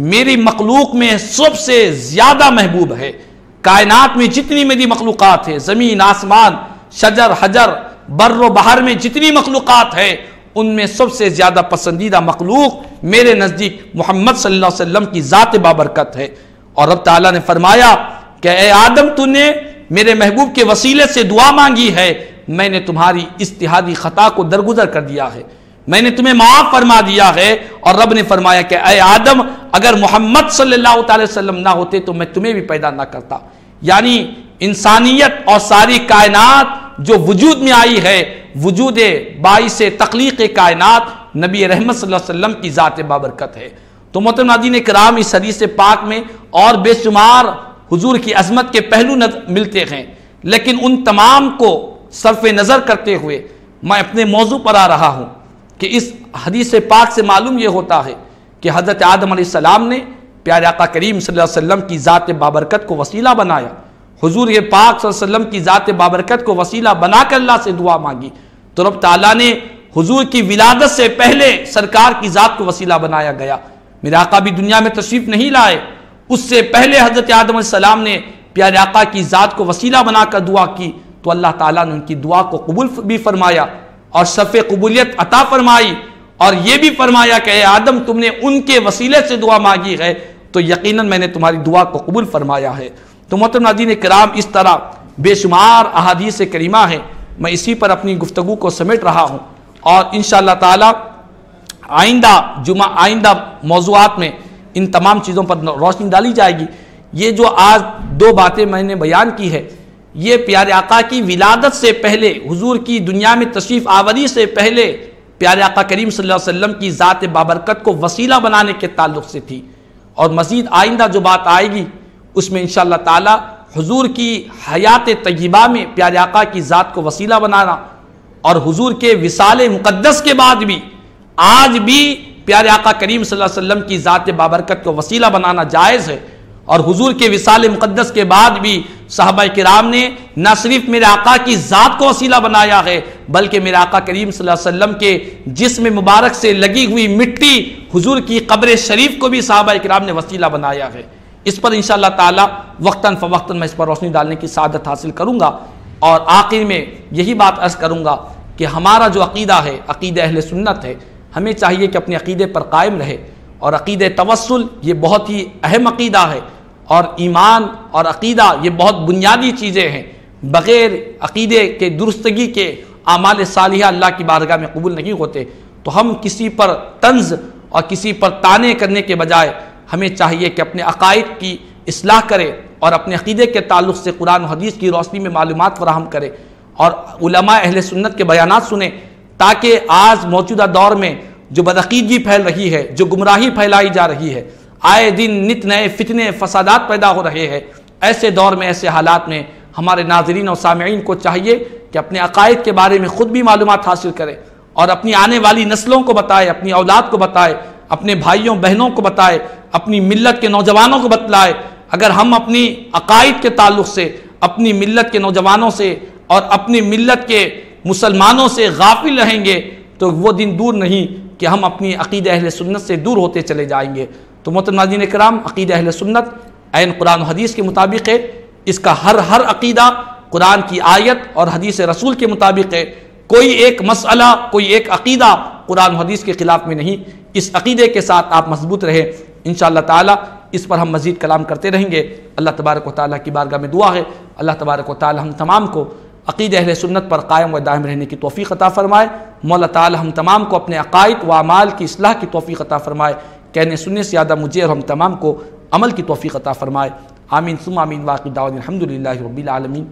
میری مخلوق میں سب سے زیادہ محبوب ہے، کائنات میں جتنی میری مخلوقات ہے، زمین آسمان شجر حجر بر و بحر میں جتنی مخلوقات ہے، ان میں سب سے زیادہ پسندیدہ مخلوق میرے نزدیک محمد صلی اللہ علیہ وسلم کی ذات بابرکت ہے۔ اور رب تعالیٰ نے فرمایا کہ اے آدم تو نے میرے محبوب کے وسیلے سے دعا مانگی ہے، میں نے تمہاری اجتہادی خطا کو درگزر کر دیا ہے، میں نے تمہیں معاف فرما دیا ہے۔ اور رب نے فرمایا کہ اے آدم اگر محمد صلی اللہ تعالی وسلم نہ ہوتے تو میں تمہیں بھی پیدا نہ کرتا، یعنی انسانیت اور ساری کائنات جو وجود میں آئی ہے، وجود باعث تخلیق کائنات نبی رحمت صلی اللہ علیہ وسلم کی ذات بابرکت ہے۔ تو محترم ناظرین کرام، اس حدیث پاک میں اور بے شمار حضور کی عظمت کے پہلو ملتے ہیں، لیکن ان تمام کو صرف نظر کرتے ہوئے میں اپنے موضوع پر آ رہا ہوں کہ اس حدیث پاک سے معلوم یہ ہوتا ہے کہ حضرت آدم علیہ السلام نے پیارے آقا کریم صلی اللہ علیہ وسلم کی ذات بابرکت کو وسیلہ بنایا، حضور یہ پاک صلی اللہ علیہ وسلم کی ذات بابرکت کو وسیلہ بنا کر اللہ سے دعا مانگی، تو رب تعالیٰ نے حضور کی ولادت سے پہلے سرکار کی ذات کو وسیلہ بنایا گیا۔ میرے آقا بھی دنیا میں تشریف نہیں لائے، اس سے پہلے حضرت آدم علیہ السلام نے پیارے آقا کی ذات کو وسیلہ بنا کر دعا کی، تو اللہ تعالیٰ نے ان کی دعا کو قبول بھی فرمایا اور شرف قبولیت عطا فرمائی، اور یہ بھی فرمایا کہ اے آدم تم نے ان کے وسیلے سے دعا مانگی ہے تو یقیناً میں نے تمہاری دعا کو قبول فرمایا ہے۔ تو محترم ناظرین کرام، اس طرح بے شمار احادیث کریمہ ہیں، میں اسی پر اپنی گفتگو کو سمیٹ رہا ہوں، اور انشاءاللہ تعالی آئندہ موضوعات میں ان تمام چیزوں پر روشنی ڈالی جائے گی۔ یہ جو آج دو باتیں میں نے بیان کی ہے، یہ پیارے آقا کی ولادت سے پہلے، حضور کی دنیا میں تشریف آوری سے پہلے پیارے آقا کریم صلی اللہ علیہ وسلم کی ذات بابرکت کو وسیلہ بنانے کے تعلق سے تھی، اور مزید آئندہ جو بات آئے گی اس میں انشاءاللہ تعالی حضور کی حیات طیبہ میں پیارے آقا کی ذات کو وسیلہ بنانا، اور حضور کے وصال مقدس کے بعد بھی آج بھی پیارے آقا کریم صلی اللہ علیہ وسلم کی ذات بابرکت کو وسیلہ بنانا جائز ہے، اور حضور کے وصال مقدس کے بعد بھی صحابہ کرام نے نہ صرف میرے آقا کی ذات کو وسیلہ بنایا ہے بلکہ میرے آقا کریم صلی اللہ علیہ وسلم کے جسم مبارک سے لگی ہوئی مٹی حضور کی قبر شریف کو بھی صحابہ کرام نے وسیلہ بنایا ہے۔ اس پر انشاءاللہ تعالی وقتاً فوقتاً میں اس پر روشنی ڈالنے کی سعادت حاصل کروں گا، اور آخر میں یہی بات عرض کروں گا کہ ہمارا جو عقیدہ ہے، عقیدہ اہل سنت ہے، ہمیں چاہیے کہ اپنے عقیدے پر قائم رہے، اور عقیدہ توسل یہ بہت ہی اہم عقیدہ ہے، اور ایمان اور عقیدہ یہ بہت بنیادی چیزیں ہیں۔ بغیر عقیدے کے درستگی کے اعمال صالحہ اللہ کی بارگاہ میں قبول نہیں ہوتے۔ تو ہم کسی پر طنز اور کسی پر طعنے کرنے کے بجائے ہمیں چاہیے کہ اپنے عقائد کی اصلاح کرے اور اپنے عقیدے کے تعلق سے قرآن و حدیث کی روشنی میں معلومات فراہم کرے، اور علماء اہل سنت کے بیانات سنیں، تاکہ آج موجودہ دور میں جو بدعقیدگی پھیل رہی ہے، جو گمراہی پھیلائی جا رہی ہے، آئے دن نت نئے فتنے فسادات پیدا ہو رہے ہیں، ایسے دور میں، ایسے حالات میں ہمارے ناظرین اور سامعین کو چاہیے کہ اپنے عقائد کے بارے میں خود بھی معلومات حاصل کرے، اور اپنی آنے والی نسلوں کو بتائے، اپنی اولاد کو بتائے، اپنے بھائیوں بہنوں کو بتائے، اپنی ملت کے نوجوانوں کو بتلائے۔ اگر ہم اپنی عقائد کے تعلق سے اپنی ملت کے نوجوانوں سے اور اپنی ملت کے مسلمانوں سے غافل رہیں گے تو وہ دن دور نہیں کہ ہم اپنی عقیدہ اہل سنت سے دور ہوتے چلے جائیں گے۔ تو محترم ناظرین کرام، عقیدہ اہل سنت عین قرآن و حدیث کے مطابق ہے، اس کا ہر عقیدہ قرآن کی آیت اور حدیث رسول کے مطابق ہے۔ کوئی ایک مسئلہ، کوئی ایک عقیدہ قرآن و حدیث کے خلاف میں نہیں۔ اس عقیدے کے ساتھ آپ مضبوط رہیں، انشاءاللہ تعالی اس پر ہم مزید کلام کرتے رہیں گے۔ اللہ تبارک و تعالیٰ کی بارگاہ میں دعا ہے اللہ تبارک و تعالی ہم تمام کو عقیدہ اہل سنت پر قائم و دائم رہنے کی توفیق عطا فرمائے۔ مولا تعالی ہم تمام کو اپنے عقائد و اعمال کی اصلاح کی توفیق عطا فرمائے، کہنے سننے سے زیادہ مجھے اور ہم تمام کو عمل کی توفیق عطا فرمائے۔ آمین ثم آمین، واقع دعوانا الحمدللہ رب العالمین۔